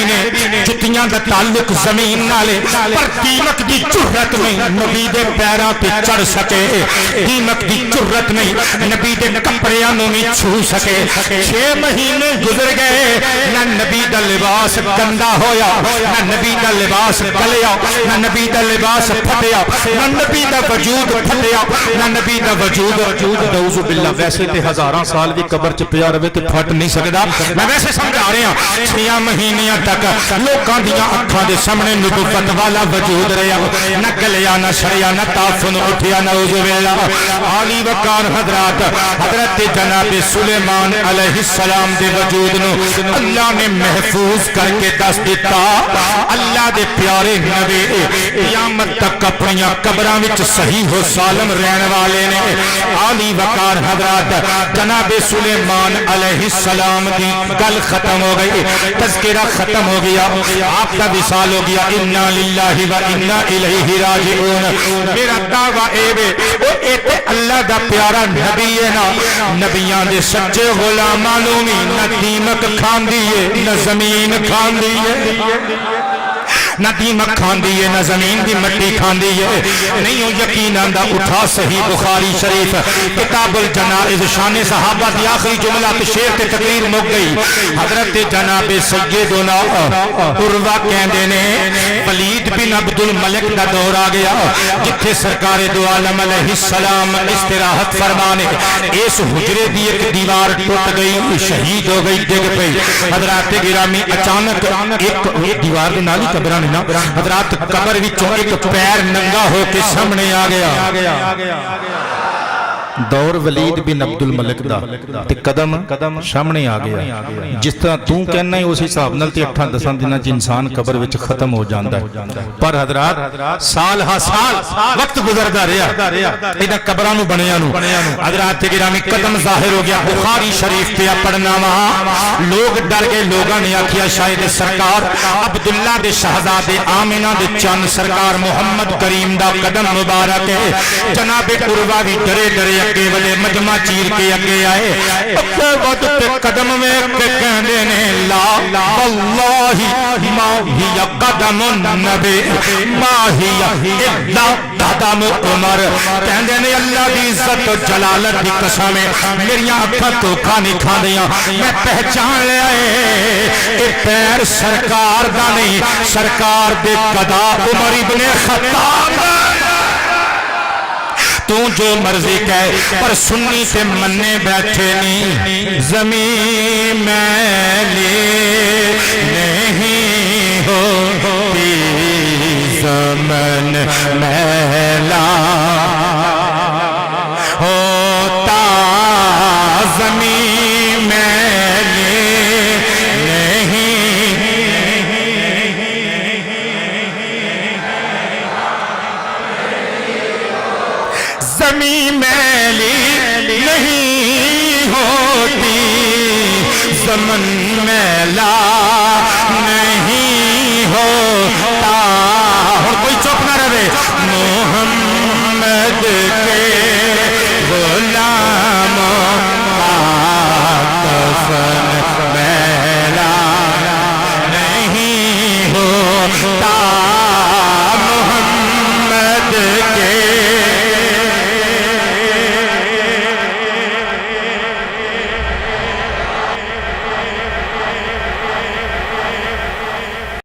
نے جتیاں دا تعلق زمین نالے پر دیمک دی جرت نہیں نبی دے پیراں پہ چڑھ سکے دیمک دی جرت نہیں نبی دے کپڑیاں نوں نہیں چھو سکے 6 مہینے گزر گئے نہ نبی دا لباس گندا ہویا نہ نبی دا لباس گلیا نہ نبی دا لباس پھٹیا نہ نبی دا وجود پھٹیا نہ نبی دا وجود نعوذ باللہ ویسے تے ہزاراں سال بھی قبر چ پیا رہے تے پھٹ نہیں سکدا میں ویسے سمجھا رہا ہوں 6 مہینے مہینیاں تک لوکاں دیاں اکھاں دے سامنے نبوت والا وجود رہیا نہ گلیا نہ شریا نہ تعفن اٹھیا نعوذ باللہ عالی وقار حضرات حضرت جناب سلیمان علیہ السلام دے وجود نو اللہ نے محفوظ کر کے دس دیتا اللہ دے پیارے نبی قیامت تک اپنی قبراں وچ صحیح و سالم رہن والے نے عالی وقار حضرات جناب سلیمان علیہ السلام دی گل ختم ہو گئی تذکرہ ختم ہو گیا آپ کا وصال ہو گیا انا للہ و انا الیہ راجعون میرا دعویٰ اے تے اللہ دا پیارا نبی ہے نا نبیان دے سچے غلاماں نوں نہ دیمک کھاندی ہے نہ زمین کھاندی ہے نہ دیمک کھاندی ہے نہ زمین دی مٹی کھاندی ہے نہیں ہو یقین آندہ اٹھا صحیح بخاری شریف کتاب الجنائز شان صحابہ دی آخری جملہ تو شیر تے تقریر مک گئی حضرت جناب سیدنا عروہ کہندے نے ولید بن عبد الملک دا دور آ گیا جتھے سرکار دو عالم علیہ السلام استراحت فرمانے اس حجرے دی ایک دیوار ٹوٹ گئی شہید ہو گئی ڈگ پئی حضرات گرامی اچانک ایک دیوار دے نال ہی قبراں نا حضرات قبر وچوں ایک پیر ننگا ہو کے سامنے آ گیا دور ولید بن عبد الملک دا تے قدم سامنے آ گیا جس طرح تو کہنا ہے اسی حساب نال تے 8-10 دناں چ انسان قبر وچ ختم ہو جاندا ہے پر حضرات سال ہا سال وقت گزردا رہیا ایدا قبراں نو بنیا نو حضرات گرامی قدم ظاہر ہو گیا بخاری شریف پہ پڑھنا وہاں لوگ ڈر گئے لوگاں نے آکھیا شاید سرکار عبداللہ دے شہزادے آمنہ دے چند سرکار محمد کریم دا قدم مبارک ہے جناب عروہ بھی ڈرے ڈرے اگے والے مجمع چیر کے اگے آئے اگے ود تے قدم میں کہندے نے لا واللہ ما ہی قدم النبی ما ہی الا قدم عمر کہندے نے اللہ دی عزت و جلالت دی قسم میریاں اکھاں دھوکھا نہیں کھاندیاں میں پہچان لیا اے پیر سرکار دا نہیں سرکار دے قدا عمر ابن خطاب تو جو مرضی کہے پر سنی سے مننے بیٹھے نہیں زمین میلی نہیں ہوتی زمن میلا ہوتا زمین میلی زمین میلی نہیں ہوتی زمن میلا